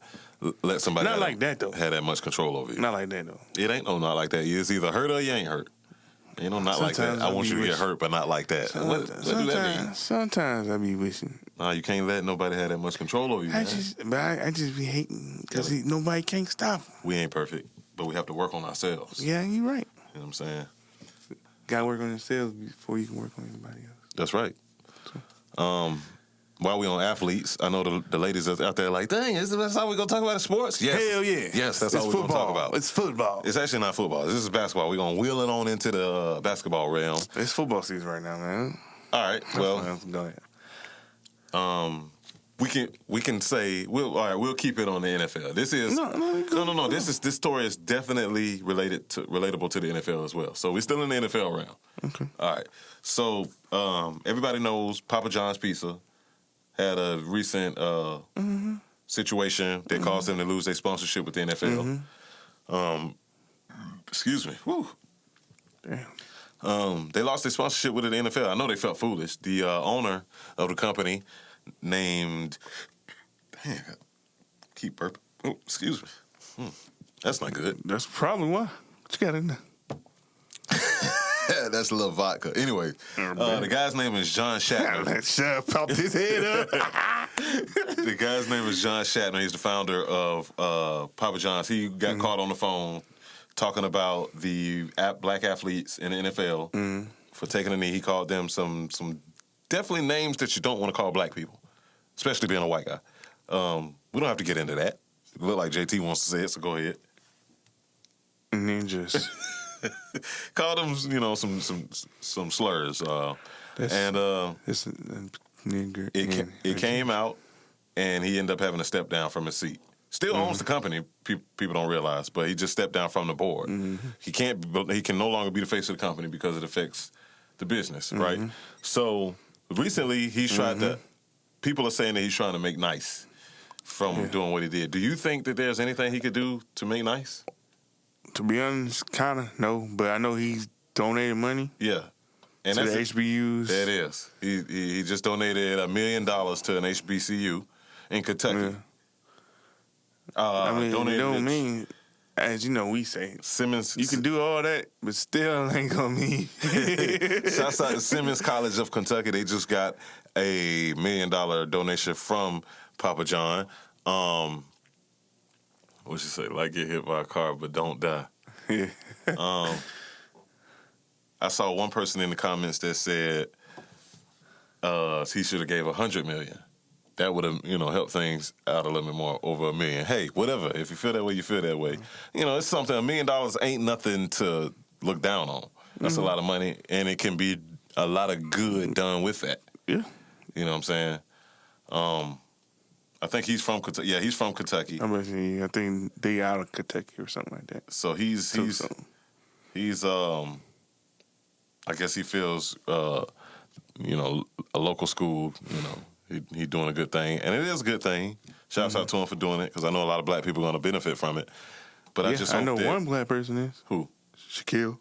let somebody like that, though. Have that much control over you. Not like that, though. It ain't not like that. It's either hurt or you ain't hurt. You know, not like that. I want you to get hurt, but not like that. What do that mean? Sometimes I be wishing. Nah, you can't let nobody have that much control over you, man. I just be hating because nobody can't stop him. We ain't perfect, but we have to work on ourselves. Yeah, you're right. You know what I'm saying? Got to work on yourselves before you can work on anybody else. That's right. While we on athletes, I know the ladies out there like, dang, that's how we gonna talk about sports? Yes. Hell yeah. Yes, that's all we're gonna talk about. It's football. It's actually not football. This is basketball. We're gonna wheel it on into the basketball realm. It's football season right now, man. All right. Well, go ahead. We can say we'll keep it on the NFL. This is no. This story is definitely relatable to the NFL as well. So we're still in the NFL round. Okay. All right. So everybody knows Papa John's Pizza had a recent situation that caused them to lose their sponsorship with the NFL. Excuse me. Whew. Damn. They lost their sponsorship with the NFL. I know they felt foolish. The owner of the company named... Dang, I keep burping. Oh, excuse me. That's not good. That's probably why. What you got in there? That's a little vodka. Anyway, the guy's name is John Shatner. That Shaq popped his head up. The guy's name is John Shatner. He's the founder of Papa John's. He got caught on the phone talking about the black athletes in the NFL for taking a knee. He called them some definitely names that you don't want to call black people, especially being a white guy. We don't have to get into that. It look like JT wants to say it, so go ahead. Ninjas. Called them, some slurs. It's a nigger. It came out, and he ended up having to step down from his seat. Still owns the company. People don't realize, but he just stepped down from the board. He can no longer be the face of the company because it affects the business, right? So recently, he's tried to. People are saying that he's trying to make nice from doing what he did. Do you think that there's anything he could do to make nice? To be honest, kind of no, but I know he's donated money. Yeah, and to that's the HBUs. That is, he just donated $1 million to an HBCU in Kentucky. Yeah. I mean, it don't mean, as you know, we say Simmons. You can do all that, but still ain't gonna mean. Shouts out to Simmons College of Kentucky. They just got a $1 million donation from Papa John. What you say? Like get hit by a car, but don't die. Yeah. I saw one person in the comments that said he should have gave $100 million. That would have, helped things out a little bit more over $1 million. Hey, whatever. If you feel that way, you feel that way. It's something. $1 million ain't nothing to look down on. That's a lot of money, and it can be a lot of good done with that. Yeah. You know what I'm saying? I think he's from Kentucky. Yeah, he's from Kentucky. I think they out of Kentucky or something like that. So he's I guess he feels a local school, he doing a good thing, and it is a good thing. Shouts out to him for doing it because I know a lot of black people are going to benefit from it. But I know one black person is who Shaquille.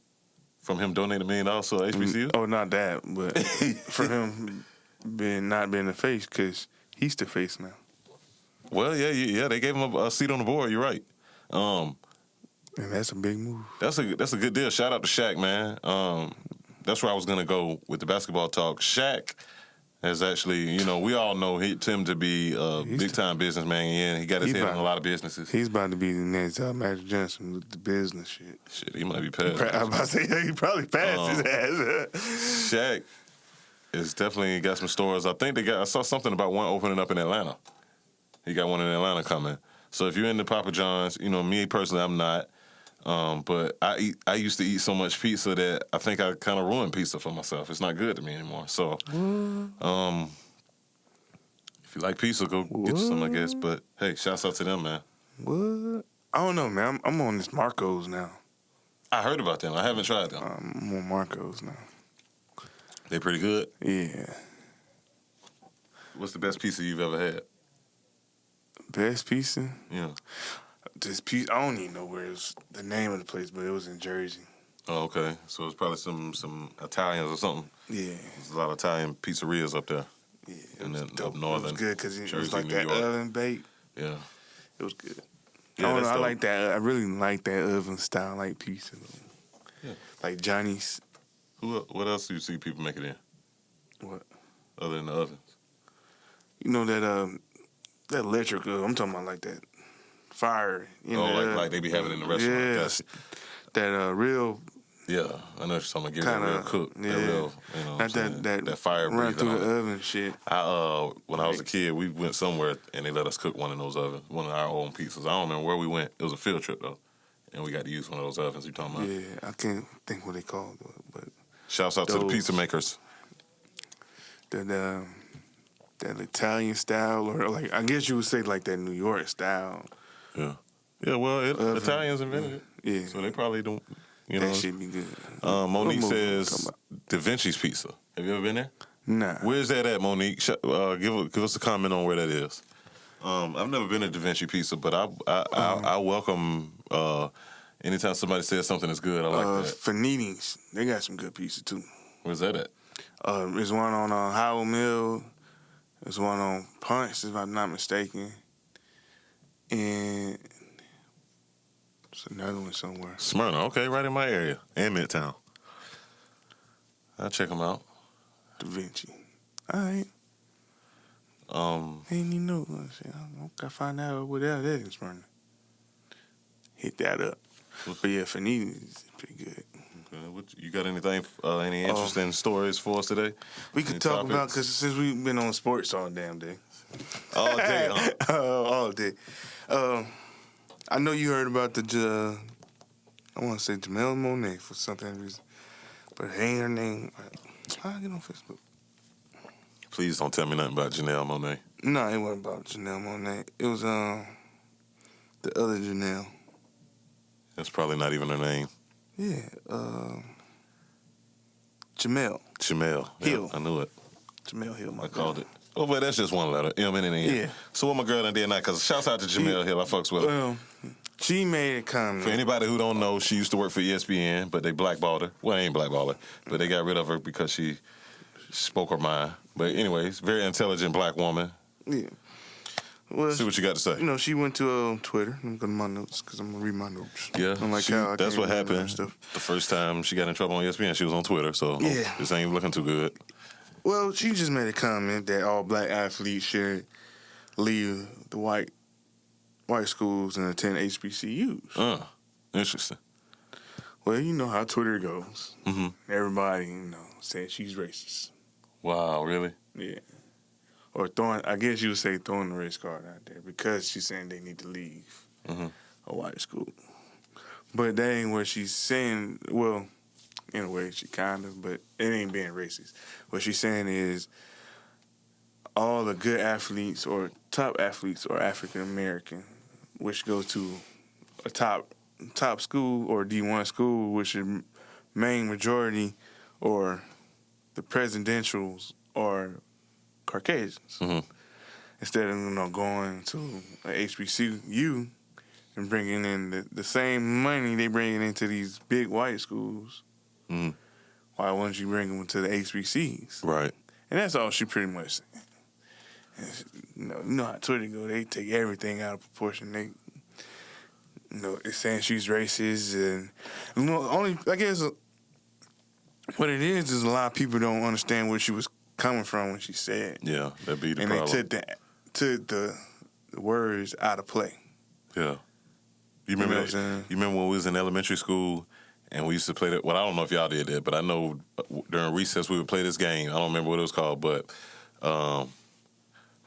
From him donating $1 million to HBCU. Oh, not that, but for him not being the face because he's the face now. Well, yeah, they gave him a seat on the board. You're right. And that's a big move. That's a good deal. Shout out to Shaq, man. That's where I was gonna go with the basketball talk. Shaq has actually, we all know him to be a big time businessman. And he got his head in a lot of businesses. He's about to be the next Magic Johnson with the business shit. Shit, he might be past. I was about to say he probably passed his ass. Shaq is definitely got some stores. I think I saw something about one opening up in Atlanta. He got one in Atlanta coming. So if you're into Papa John's, me personally, I'm not. But I used to eat so much pizza that I think I kind of ruined pizza for myself. It's not good to me anymore. So, if you like pizza, go get you some, I guess. But hey, shouts out to them, man. What? I don't know, man. I'm on this Marco's now. I heard about them. I haven't tried them. I'm on Marco's now. They pretty good? Yeah. What's the best pizza you've ever had? Best pizza? Yeah. This pizza, I don't even know where it was, the name of the place, but it was in Jersey. Oh, okay. So it's probably some Italians or something. Yeah. There's a lot of Italian pizzerias up there. Yeah. And then up northern. It was good because it Jersey, was like New that York. oven baked. Yeah. It was good. Yeah, I don't know. I dope. like that. I really like that oven style like pizza. Yeah. Like Johnny's What else do you see people make it in? What? Other than the ovens? You know that electric, I'm talking about like that fire. Like they be having in the restaurant. Yeah, Gotcha. that real. Yeah, I know what you're talking about. Give it a real cook. Yeah. That real, not that fire run breathing through the on it. oven shit. When I was a kid, we went somewhere and they let us cook one of those ovens, one of our own pizzas. I don't remember where we went. It was a field trip though, and we got to use one of those ovens you're talking about. Yeah, I can't think what they called, but shouts out to the pizza makers. That Italian style, or like I guess you would say like that New York style. Yeah. Yeah. Well, Italians invented it. Yeah. So they probably don't. That should be good. Monique says Da Vinci's Pizza. Have you ever been there? Nah. Where's that at, Monique? Give us a comment on where that is. I've never been to Da Vinci Pizza, but I welcome anytime somebody says something is good. I like that. Fanini's, they got some good pizza too. Where's that at? There's one on Howell Mill. There's one on Punch, if I'm not mistaken. And there's another one somewhere. Smyrna, okay, right in my area. And Midtown. I'll check them out. Da Vinci. All right. Ain't even know. I gotta find out what that is, Smyrna. Hit that up. But yeah, Fanini is pretty good. Okay. You got anything, any interesting stories for us today? We could talk about, because since we've been on sports all damn day. All day, huh? All day. I know you heard about I want to say Janelle Monáe for something reason, but it ain't her name. How I get on Facebook? Please don't tell me nothing about Janelle Monáe. No, it wasn't about Janelle Monáe. It was the other Janelle. That's probably not even her name. Yeah, Jamel Hill. Yeah, I knew it. Jamel Hill. I called it. Oh, but that's just one letter. M in the end. Yeah. So what my girl done did now, because shouts out to Jamel Hill. I fucks with her. She made a comment. For anybody who don't know, she used to work for ESPN, but they blackballed her. Well, they ain't blackballed her, but they got rid of her because she spoke her mind. But anyways, very intelligent black woman. Yeah. Well, see what you got to say. You know, she went to Twitter. I'm going to my notes because I'm going to read my notes. Yeah, that's what happened. The first time she got in trouble on ESPN, she was on Twitter, so this ain't looking too good. Well, she just made a comment that all black athletes should leave the white schools and attend HBCUs. Interesting. Well, you know how Twitter goes. Mm-hmm. Everybody, said she's racist. Wow, really? Yeah. Or I guess you would say throwing the race card out there because she's saying they need to leave a white school. But that ain't what she's saying. Well, in a way, she kind of, but it ain't being racist. What she's saying is all the good athletes or top athletes are African American, which goes to a top school or D1 school, which is main majority or the presidentials are Caucasians. Mm-hmm. Instead of going to a HBCU and bringing in the same money they bringing into these big white schools, why wouldn't you bring them to the HBCs? Right. And that's all she pretty much said. You know how Twitter go, they take everything out of proportion. They, it's saying she's racist, and only I guess what it is a lot of people don't understand where she was coming from when she said. Yeah, that'd be the problem. And they took the words out of play. Yeah. You remember You remember when we was in elementary school and we used to play that? Well, I don't know if y'all did that, but I know during recess we would play this game. I don't remember what it was called, but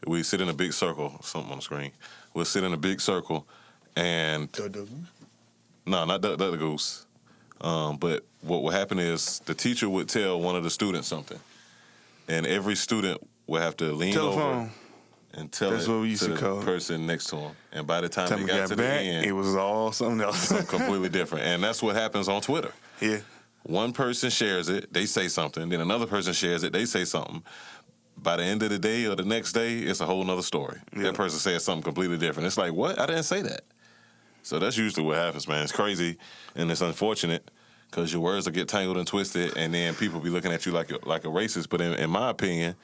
we sit in a big circle. Something on the screen. We'll sit in a big circle and no, not Duck the Goose. But what would happen is the teacher would tell one of the students something, and every student would have to lean over and tell it to the person next to him. And by the time they got to the end, it was all something else. Something completely different. And that's what happens on Twitter. Yeah. One person shares it, they say something. Then another person shares it, they say something. By the end of the day or the next day, it's a whole nother story. Yeah. That person says something completely different. It's like, what? I didn't say that. So that's usually what happens, man. It's crazy and it's unfortunate because your words will get tangled and twisted, and then people be looking at you like a racist. But in my opinion,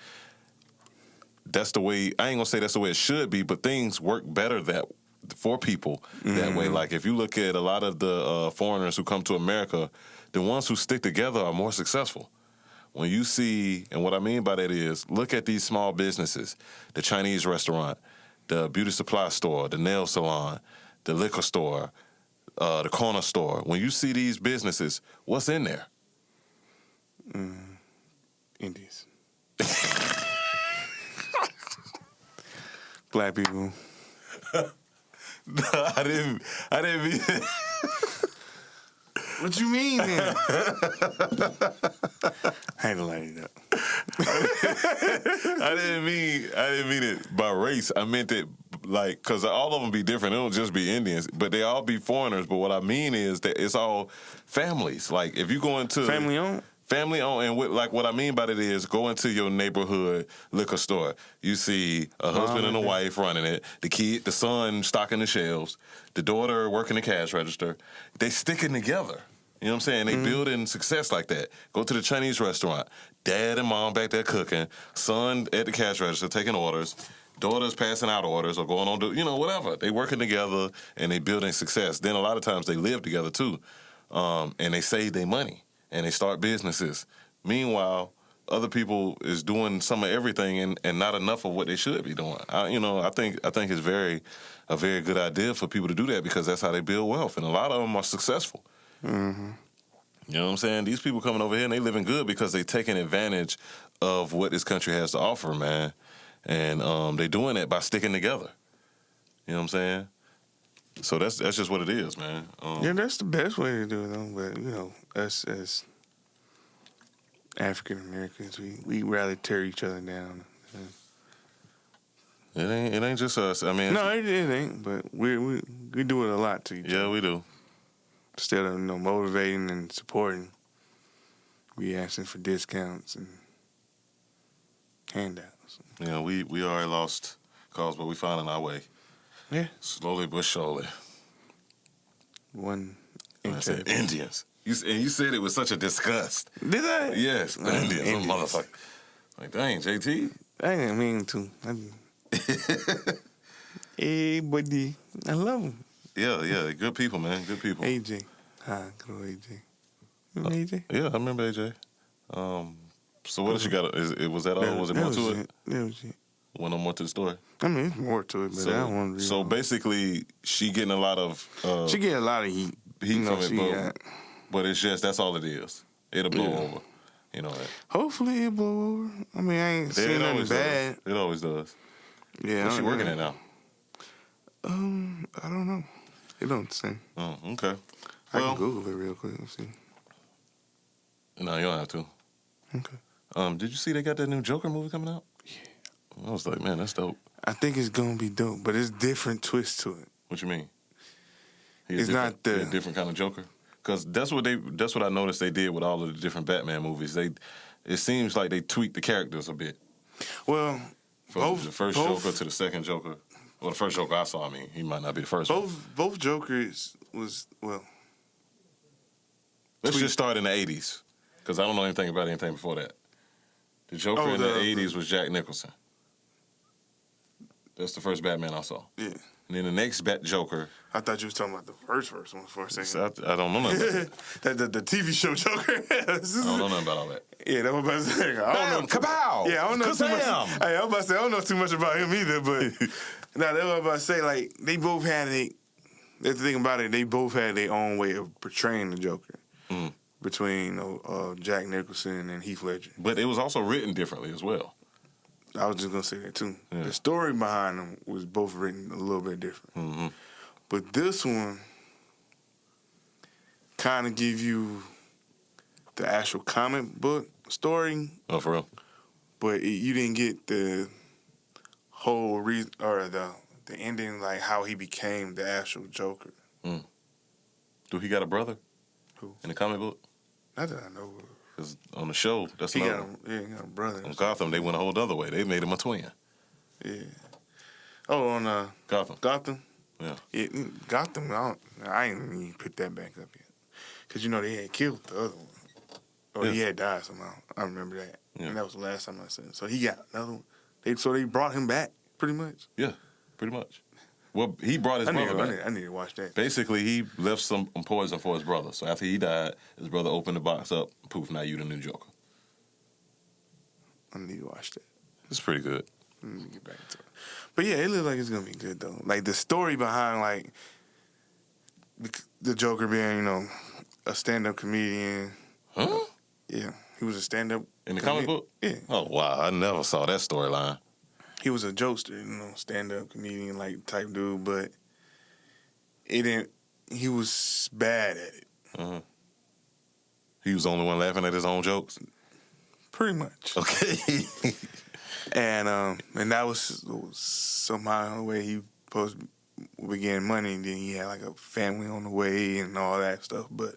that's the way. I ain't gonna say that's the way it should be, but things work better for people that way. Like if you look at a lot of the foreigners who come to America, the ones who stick together are more successful. When you see, and what I mean by that is, look at these small businesses, the Chinese restaurant, the beauty supply store, the nail salon, the liquor store, the corner store. When you see these businesses, what's in there? Indians. Black people. No, I didn't mean it. What you mean then? I ain't light it up. I didn't mean it by race. I meant it like, because all of them be different. It don't just be Indians, but they all be foreigners. But what I mean is that it's all families. Like if you go into Family owned, and what I mean by that is go into your neighborhood liquor store. You see a husband and a wife running it, the son stocking the shelves, the daughter working the cash register. They sticking together. You know what I'm saying? They building success like that. Go to the Chinese restaurant. Dad and mom back there cooking. Son at the cash register taking orders. Daughter's passing out orders or going on to, whatever. They working together and they building success. Then a lot of times they live together too. And they save their money and they start businesses. Meanwhile, other people is doing some of everything and not enough of what they should be doing. I think it's a very good idea for people to do that because that's how they build wealth. And a lot of them are successful. Mm-hmm. You know what I'm saying? These people coming over here and they living good because they taking advantage of what this country has to offer, man. And they doing it by sticking together. You know what I'm saying? So that's just what it is, man. Yeah, that's the best way to do it, though. But us as African Americans, we rather tear each other down. It ain't just us. I mean, no, it ain't. But we do it a lot to each other. Yeah, we do. Instead of motivating and supporting, we asking for discounts and handouts. Yeah, we already lost cause, but we finding our way. Yeah, slowly but surely. One. I said Indians. You said it with such a disgust. Did I? Yes, Indians. Motherfucker. Like, dang, JT. I didn't mean to. Hey, buddy. I love him. Yeah, good people, man. Good people. AJ. Hi, good old AJ. Remember AJ? Yeah, I remember AJ. So what else you got? Was that all? Was it more to it? That was it. Went on more to the story? I mean, it's more to it, but I don't want to. So basically, she getting a lot of. She getting a lot of heat. From it, but it's just that's all it is. It'll blow over. You know that. Hopefully it blow over. I mean, I ain't seen nothing bad. It always does. Yeah. What's she working at now? I don't know. It don't say. Oh, okay. I can Google it real quick. Let's see. No, you don't have to. Okay. Did you see they got that new Joker movie coming out? Yeah. I was like, man, that's dope. I think it's gonna be dope, but it's different twist to it. What you mean? It's not the a different kind of Joker. Because that's what I noticed they did with all of the different Batman movies. It seems like they tweaked the characters a bit. Well, from the first Joker to the second Joker. Well, the first Joker I saw, he might not be the first one. Both Jokers was, Let's just start in the 80s. Because I don't know anything about anything before that. The Joker in the 80s was Jack Nicholson. That's the first Batman I saw. Yeah. And then the next Joker. I thought you was talking about the first one for a second. I don't know nothing about that. the TV show Joker. I don't know nothing about all that. Yeah, that was about to say. I don't know. Kapow! Yeah, I don't know too much. Hey, I was about to say I don't know too much about him either, but no, that was about to say like they both had that's the thing about it. They both had their own way of portraying the Joker between Jack Nicholson and Heath Ledger. But it was also written differently as well. I was just gonna say that too. Yeah. The story behind them was both written a little bit different. Mm-hmm. But this one kind of give you the actual comic book story. Oh, for real? But you didn't get the whole reason or the ending, like how he became the actual Joker. Mm. Do he got a brother? Who? In the comic book? Not that I know. Because on the show, that's he got a brother. On Gotham, they went a whole other way. They made him a twin. Yeah. Oh, on Gotham. Gotham? Yeah. Gotham, I ain't even put that back up yet. Because, they had killed the other one. Or he had died somehow. I remember that. Yeah. And that was the last time I said it. So he got another one. So they brought him back, pretty much. Yeah, pretty much. Well, he brought his brother back. I need to watch that. Basically, he left some poison for his brother. So after he died, his brother opened the box up. Poof, now you the new Joker. I need to watch that. It's pretty good. Let me get back to it. But yeah, it looks like it's gonna be good though. Like the story behind like the Joker being, you know, a stand-up comedian. Huh? Yeah, he was a stand-up in the comic book. Yeah. Oh wow, I never saw that storyline. He was a jokester, you know, stand-up comedian like type dude, but he was bad at it. Uh-huh. He was the only one laughing at his own jokes. Pretty much. Okay. and that was somehow the way he supposed to begin money, and then he had like a family on the way and all that stuff, but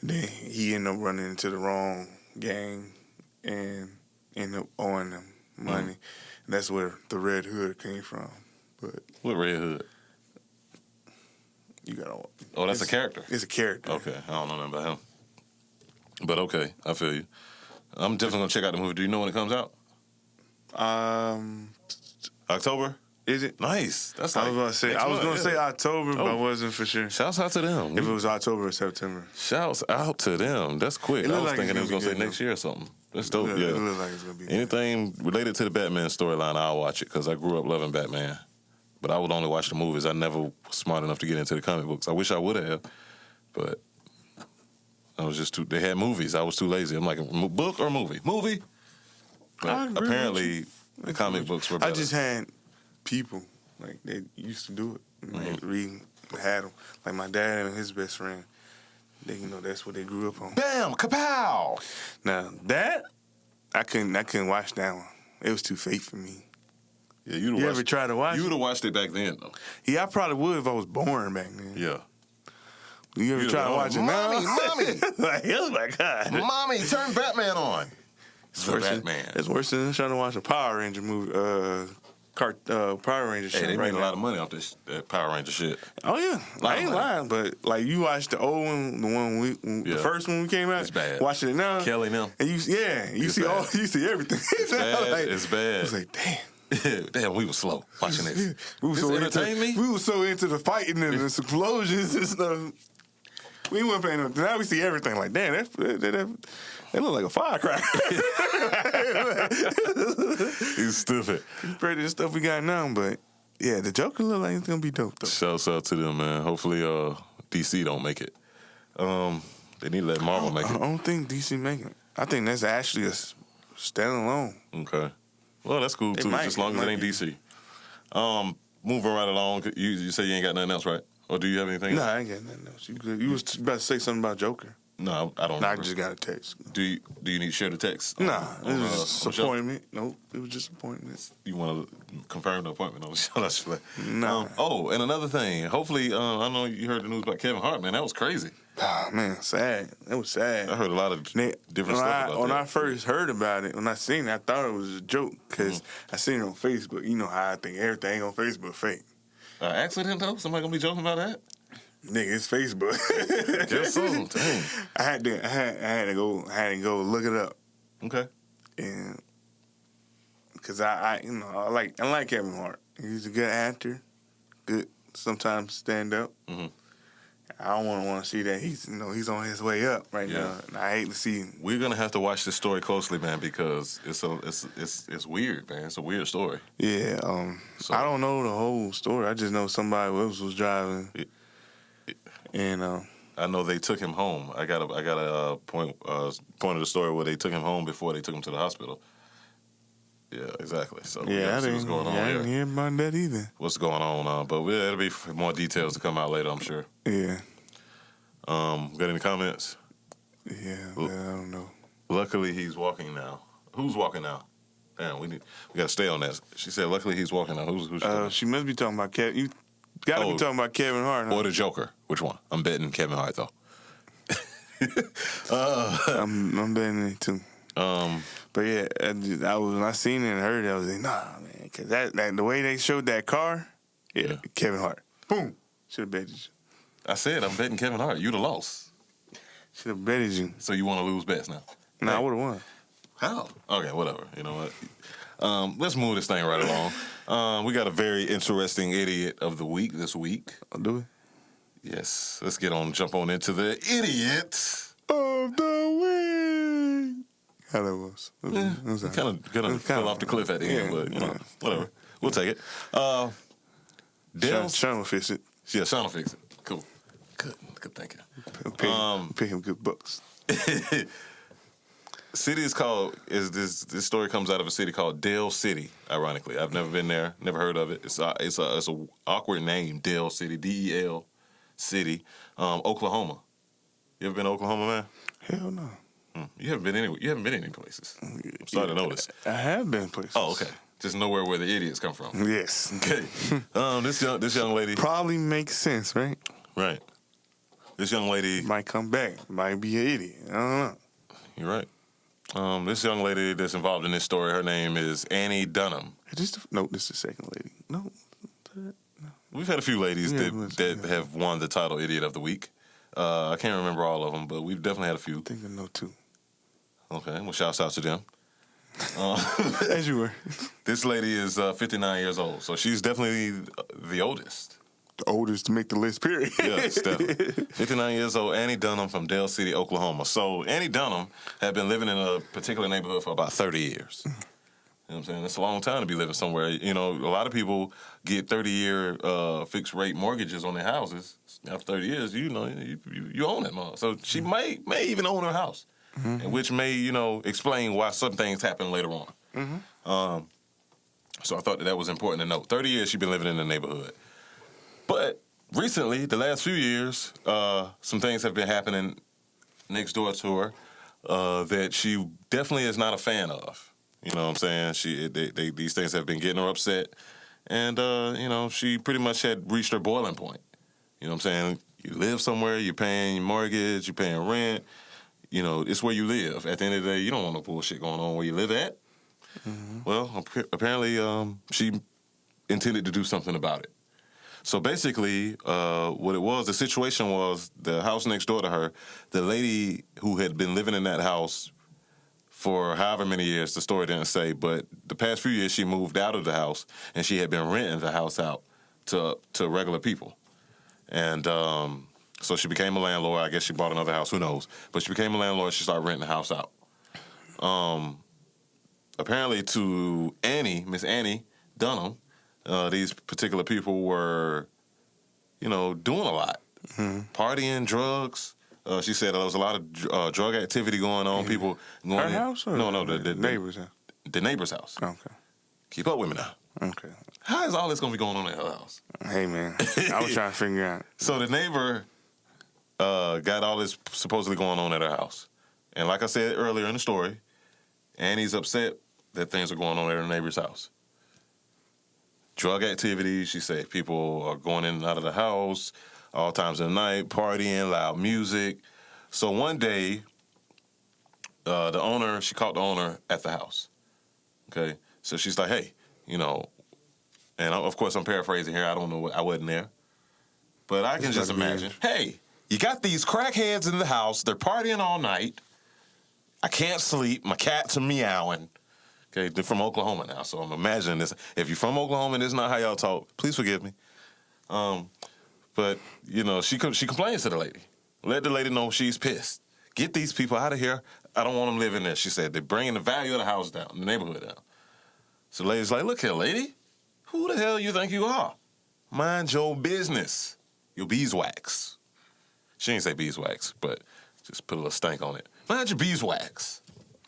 then he ended up running into the wrong gang and ended up owing them money. And that's where the Red Hood came from. But what Red Hood? You gotta. Oh, that's a character. It's a character. Okay, I don't know nothing about him. But okay, I feel you. I'm definitely gonna check out the movie. Do you know when it comes out? October. Is it? Nice. That's I was gonna say October, but I wasn't for sure. Shouts out to them. If it was October or September. Shouts out to them. That's quick. I was thinking it was gonna say next year or something. That's dope. It looks like it's gonna be anything related to the Batman storyline, I'll watch it because I grew up loving Batman. But I would only watch the movies. I never was smart enough to get into the comic books. I wish I would have, but I was just too. They had movies. I was too lazy. I'm like, book or movie? Movie. But apparently, the comic books were better. I just had people like they used to do it. Like reading, had them. Like my dad and his best friend. They, you know, that's what they grew up on. Bam, kapow. Now that I couldn't watch that one. It was too fake for me. Yeah, you ever try to watch it? You would have watched it back then, though. Yeah, I probably would if I was born back then. Yeah. You ever try to watch it now? Mommy. Like, oh my God. Mommy, turn Batman on. It's worse than trying to watch a Power Ranger movie, Power Ranger shit. Hey, they made a lot of money off this Power Ranger shit. Oh yeah, I ain't lying, but like you watched the old one, the first one we came out. It's bad. Watching it now, Kelly now, and you see everything. It's bad. Like, it's bad. It's like damn. Damn, we were slow watching this. We were so into the fighting and the explosions and stuff. We weren't paying no. Now we see everything. Like damn, that look like a firecracker. He's stupid. Compared to the stuff we got now, but yeah, the Joker look like it's gonna be dope though. Shouts out to them, man. Hopefully, DC don't make it. They need to let Marvel make it. I don't think DC make it. I think that's actually a standalone. Okay. Well, that's cool too, as long as it ain't DC. Moving right along, you say you ain't got nothing else, right? Or do you have anything else? I ain't got nothing else. You good? You was about to say something about Joker. No, I don't. I just got a text. Do you need to share the text? Nah, it was just appointment. Nope, it was just appointments. You want to confirm the appointment on the show? That's right. Nah. And another thing. Hopefully, I know you heard the news about Kevin Hart, man. That was crazy. Oh, man, sad. It was sad. I heard a lot of different stuff about that. When I first heard about it, when I seen it, I thought it was a joke because I seen it on Facebook. You know how I think everything on Facebook fake. Accident though? Somebody gonna be joking about that? Nigga, it's Facebook. Guess so. Dang. I had to go look it up. Okay. And because I like Kevin Hart. He's a good actor. Good sometimes stand up. Mm-hmm. I don't want to see that he's on his way up right now. And I hate to see him. We're gonna have to watch this story closely, man, because it's weird, man. It's a weird story. Yeah. I don't know the whole story. I just know somebody else was driving. And I know they took him home. I got a point of the story where they took him home before they took him to the hospital. Yeah, exactly. So I didn't hear about that either. What's going on? But there'll be more details to come out later, I'm sure. Yeah. Got any comments? Yeah, I don't know. Luckily, he's walking now. Who's walking now? Damn, we got to stay on that. She said, luckily he's walking now. Who's she must be talking about Kevin. You got to be talking about Kevin Hart. Huh? Or the Joker. Which one? I'm betting Kevin Hart, though. I'm betting it, too. But yeah, when I seen it and heard it, I was like, nah, man. Because that the way they showed that car, Kevin Hart. Boom. Should have betted you. I said I'm betting Kevin Hart. You'd have lost. Should have betted you. So you want to lose bets now? Nah, I would have won. How? Okay, whatever. You know what? Let's move this thing right along. We got a very interesting idiot of the week this week. I'll do it. Yes, let's jump on into the idiot of the week. How that was? Kind of fell off the cliff at the end, but whatever. We'll take it. Sean will fix it. Yeah, Sean will fix it. Cool. Good thinking. Pay him good bucks. City is called. This story comes out of a city called Dale City. Ironically, I've never been there, never heard of it. It's a awkward name, Dale City, DEL City, Oklahoma. You ever been to Oklahoma, man? Hell no. You haven't been anywhere. You haven't been any places. I'm starting to notice. I have been places. Oh, okay. Just nowhere where the idiots come from. Yes. Okay. This young lady probably makes sense, right? Right. This young lady might come back. Might be an idiot. I don't know. You're right. This young lady that's involved in this story, her name is Annie Dunham. This is the second lady. No. We've had a few ladies that have won the title Idiot of the Week. I can't remember all of them, but we've definitely had a few. I think I know two. Okay, well, shouts out to them. As you were. This lady is 59 years old, so she's definitely the oldest. The oldest to make the list, period. Yes, definitely. 59 years old, Annie Dunham from Dale City, Oklahoma. So Annie Dunham had been living in a particular neighborhood for about 30 years. You know what I'm saying? That's a long time to be living somewhere. You know, a lot of people get 30-year fixed rate mortgages on their houses. After 30 years, you own that mother. So she may even own her house, which may, explain why some things happen later on. So I thought that was important to note. 30 years she's been living in the neighborhood. But recently, the last few years, some things have been happening next door to her that she definitely is not a fan of. You know what I'm saying? These things have been getting her upset. And, she pretty much had reached her boiling point. You know what I'm saying? You live somewhere, you're paying your mortgage, you're paying rent. It's where you live. At the end of the day, you don't want no bullshit going on where you live at. Well, apparently she intended to do something about it. So basically, what it was, the situation was the house next door to her, the lady who had been living in that house for however many years, the story didn't say, but the past few years she moved out of the house and she had been renting the house out to regular people. And so she became a landlord. I guess she bought another house, who knows. But she became a landlord, she started renting the house out. Apparently to Miss Annie Dunham, these particular people were, doing a lot. Partying, drugs. She said there was a lot of drug activity going on. People going her house or no, the neighbor's house? The neighbor's house. Okay. Keep up with me now. Okay. How is all this going to be going on at her house? Hey, man. I was trying to figure out. So the neighbor got all this supposedly going on at her house. And like I said earlier in the story, Annie's upset that things are going on at her neighbor's house. Drug activity, she said people are going in and out of the house all times of the night, partying, loud music. So one day, she caught the owner at the house. Okay? So she's like, hey, and of course I'm paraphrasing here. I don't know. I wasn't there. But I can just imagine, hey, you got these crackheads in the house. They're partying all night. I can't sleep. My cats are meowing. Okay, they're from Oklahoma now, so I'm imagining this. If you're from Oklahoma and this is not how y'all talk, please forgive me. But, she complains to the lady. Let the lady know she's pissed. Get these people out of here. I don't want them living there. She said they're bringing the value of the house down, the neighborhood down. So the lady's like, look here, lady. Who the hell you think you are? Mind your business. Your beeswax. She didn't say beeswax, but just put a little stank on it. Mind your beeswax,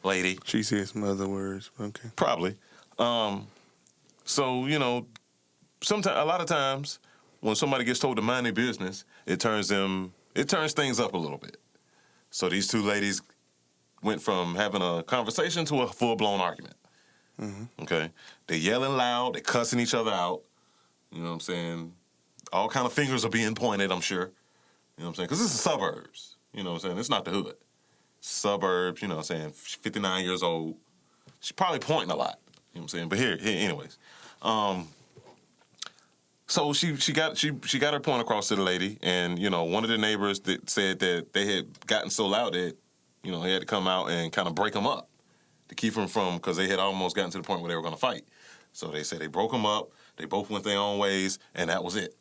lady. She said some other words. Okay. Probably. So, a lot of times when somebody gets told to mind their business, it turns things up a little bit. So these two ladies went from having a conversation to a full-blown argument. Okay? They're yelling loud. They're cussing each other out. You know what I'm saying? All kind of fingers are being pointed, I'm sure. You know what I'm saying? Because this is suburbs. You know what I'm saying? It's not the hood. Suburbs, you know what I'm saying? 59 years old. She's probably pointing a lot. You know what I'm saying? But here anyways. So she got her point across to the lady, and one of the neighbors that said that they had gotten so loud that they had to come out and kind of break them up. to keep them from, because they had almost gotten to the point where they were going to fight. So they said they broke them up. They both went their own ways, and that was it.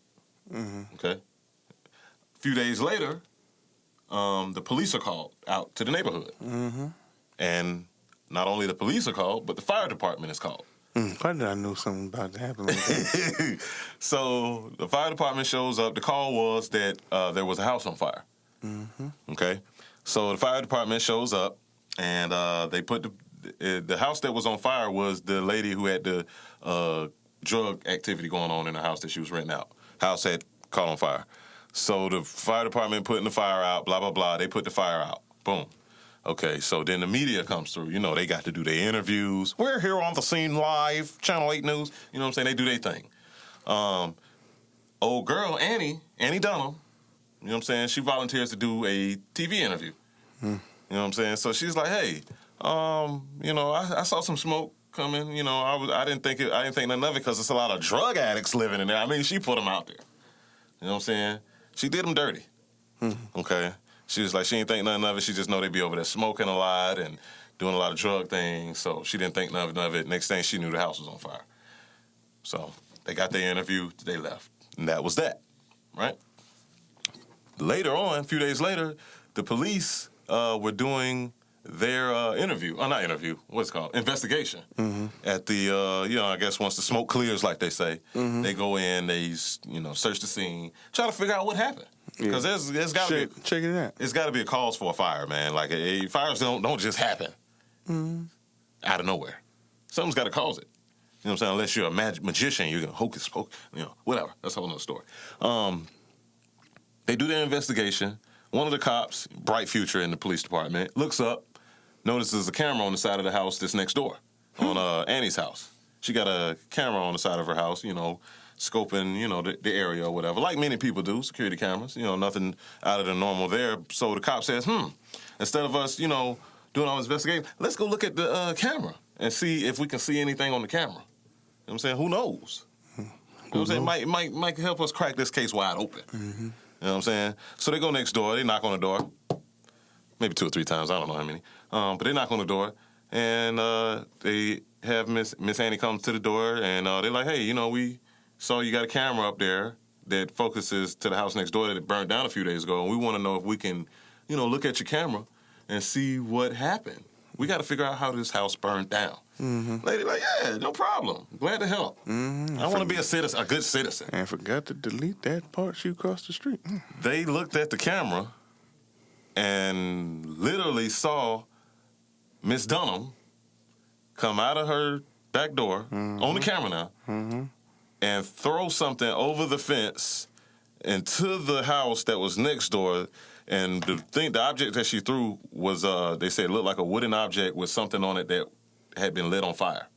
Okay. A few days later, the police are called out to the neighborhood, and not only the police are called, but the fire department is called. Why did I know something about to happen like that? So the fire department shows up. The call was that there was a house on fire. Okay. So the fire department shows up, and they put the house that was on fire was the lady who had the drug activity going on in the house that she was renting out. House had caught on fire. So the fire department putting the fire out, blah, blah, blah. They put the fire out. Boom. Okay, so then the media comes through. You know, they got to do their interviews. We're here on the scene live, Channel 8 News. You know what I'm saying? They do their thing. Old girl, Annie Dunham, you know what I'm saying? She volunteers to do a TV interview. You know what I'm saying? So she's like, hey, you know, I saw some smoke coming. You know, I didn't think nothing of it because there's a lot of drug addicts living in there. I mean, she put them out there. You know what I'm saying? She did them dirty. Okay? She was like, she didn't think nothing of it. She just know they be over there smoking a lot and doing a lot of drug things. So she didn't think nothing of it. Next thing she knew, the house was on fire. So they got their interview. They left. And that was that. Right? Later on, a few days later, the police were doing their investigation. At the, you know, I guess once the smoke clears, like they say, they go in, they, you know, search the scene, try to figure out what happened. Because there's got to be, check it out. It's got to be a cause for a fire, man. Like fires don't just happen out of nowhere. Something's got to cause it. You know what I'm saying? Unless you're a magician, you're gonna hocus pocus, you know, whatever. That's a whole nother story. They do their investigation. One of the cops, bright future in the police department, looks up, notices a camera on the side of the house that's next door, on Annie's house. She got a camera on the side of her house, you know, scoping, you know, the area or whatever, like many people do, security cameras, you know, nothing out of the normal there. So the cop says, instead of us, you know, doing all this investigation, let's go look at the camera and see if we can see anything on the camera. You know what I'm saying? Who knows? You know what I'm saying? Might help us crack this case wide open. You know what I'm saying? So they go next door, they knock on the door, maybe 2 or 3 times, I don't know how many. But they knock on the door, and they have Miss Annie come to the door, and they're like, hey, you know, we saw you got a camera up there that focuses to the house next door that burned down a few days ago, and we want to know if we can, you know, look at your camera and see what happened. We got to figure out how this house burned down. Lady like, yeah, no problem. Glad to help. I want to be a good citizen. And forgot to delete that part she crossed the street. They looked at the camera and literally saw Miss Dunham come out of her back door, on the camera now, and throw something over the fence into the house that was next door. And the object that she threw was, they said, looked like a wooden object with something on it that had been lit on fire.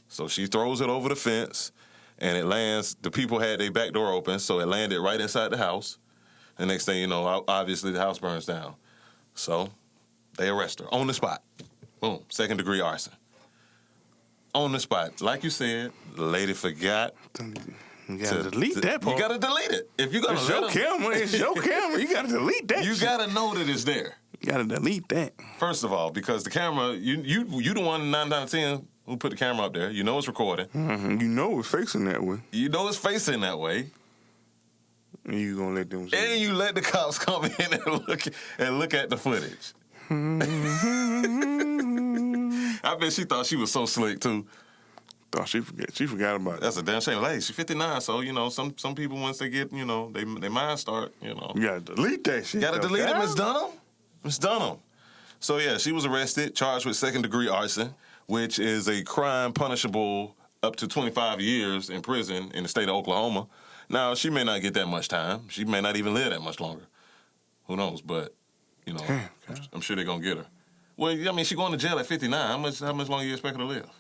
So she throws it over the fence, and it lands. The people had their back door open, so it landed right inside the house. And next thing you know, obviously the house burns down. So they arrest her on the spot. Boom, 2nd-degree arson. On the spot. Like you said, the lady forgot. You gotta delete that part. You gotta delete it. If you gonna it's your camera. It's your camera. You gotta delete that. You gotta know that it's there. You gotta delete that. First of all, because the camera, you the one 9 out of 10 who put the camera up there. You know it's recording. You know it's facing that way. You know it's facing that way. And you gonna let them see and you let the cops come in and look at the footage. I bet she thought she was so slick too. Thought she forgot about it. That's a damn shame. Like, she's 59, so you know, some people once they get, you know, they mind start, you know. You gotta delete that shit. You gotta delete it, Miss Dunham. Miss Dunham. So yeah, she was arrested, charged with 2nd-degree arson, which is a crime punishable up to 25 years in prison in the state of Oklahoma. Now, she may not get that much time. She may not even live that much longer. Who knows? But, you know, I'm sure they're gonna get her. Well, I mean, she's going to jail at 59. How much longer you expect her to live?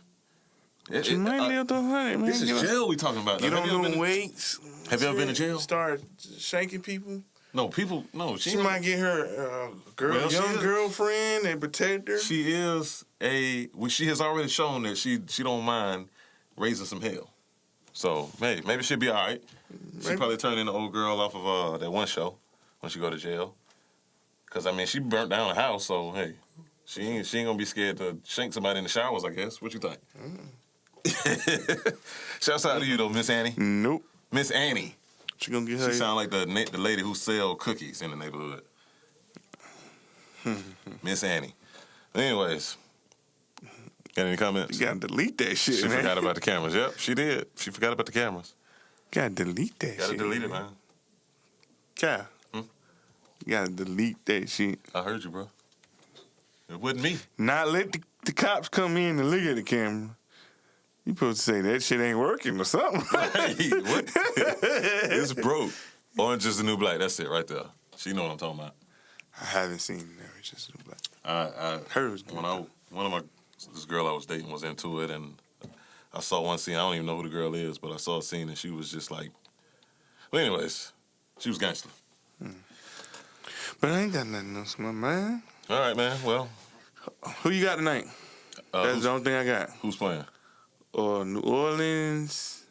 She might live to 100, man. This is jail we talking about. Get on them weights. Have you ever been to jail? Start shanking people. No, she might get her young girlfriend and protect her. She is she has already shown that she don't mind raising some hell. So, hey, maybe she'll be all right. She'll probably turn into old girl off of that one show when she go to jail. Because, I mean, she burnt down a house, so, hey. She ain't gonna be scared to shank somebody in the showers, I guess. What you think? Shouts out to you though, Miss Annie. Nope. Miss Annie. She gonna get her. She sound like the lady who sell cookies in the neighborhood. Miss Annie. Anyways, got any comments? You gotta delete that shit, She man. forgot about the cameras. Yep, she did. She forgot about the cameras. Gotta delete that shit. Gotta delete it, man. Kyle, you gotta delete that shit. I heard you, bro. It wasn't me. Not let the cops come in and look at the camera. You supposed to say that shit ain't working or something. Right. What? It's broke. Orange is the New Black. That's it right there. She know what I'm talking about. I haven't seen Orange is the New Black. I heard it was good. This girl I was dating was into it, and I saw one scene. I don't even know who the girl is, but I saw a scene and she was just like. But anyways, she was gangster. But I ain't got nothing else, my man. All right, man. Well, who you got tonight? That's the only thing I got. Who's playing? New Orleans.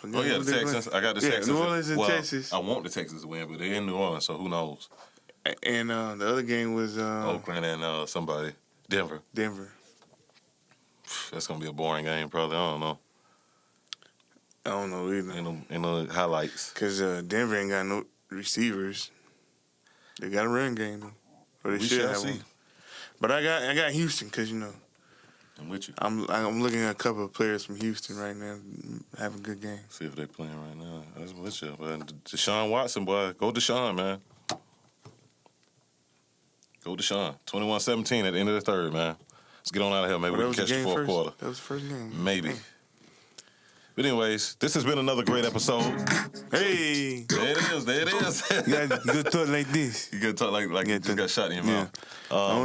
Oh yeah, the Texans. I got the Texans. New Orleans and Texas. I want the Texans to win, but they're in New Orleans, so who knows? And the other game was Oakland and somebody. Denver. That's gonna be a boring game, probably. I don't know. I don't know either. In the highlights. Because Denver ain't got no receivers. They got a run game though. Or they should have one. But I got Houston because I'm with you. I'm looking at a couple of players from Houston right now having a good game. See if they're playing right now. That's with you. But Deshaun Watson, boy, go Deshaun, man. Go Deshaun. 21-17 at the end of the third, man. Let's get on out of here. Maybe we can catch the fourth quarter. That was the first game. Maybe. Man. But anyways, this has been another great episode. Hey, there it is. You got good talk like this. You got talk like you just got shot in your mouth.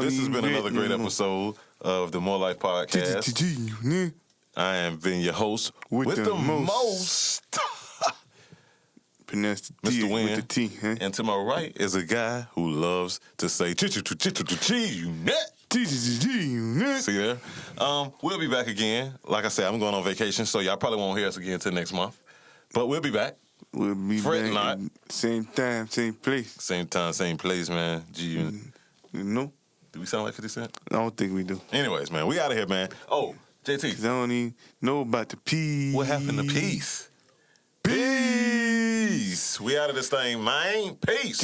This has been another great episode of the MoreLife podcast. I have been your host with the most. Pronounce the Mr. T Wynn. with the T. Huh? And to my right is a guy who loves to say you nut. See there? We'll be back again. Like I said, I'm going on vacation, so y'all probably won't hear us again until next month. But we'll be back. We'll be Fret back. not. Same time, same place. Same time, same place, man. You know? Do we sound like 50 Cent? I don't think we do. Anyways, man, we out of here, man. Oh, JT. Because I don't even know about the peace. What happened to peace? Peace. We out of this thing, man. Peace.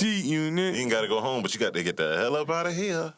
You ain't got to go home, but you got to get the hell up out of here.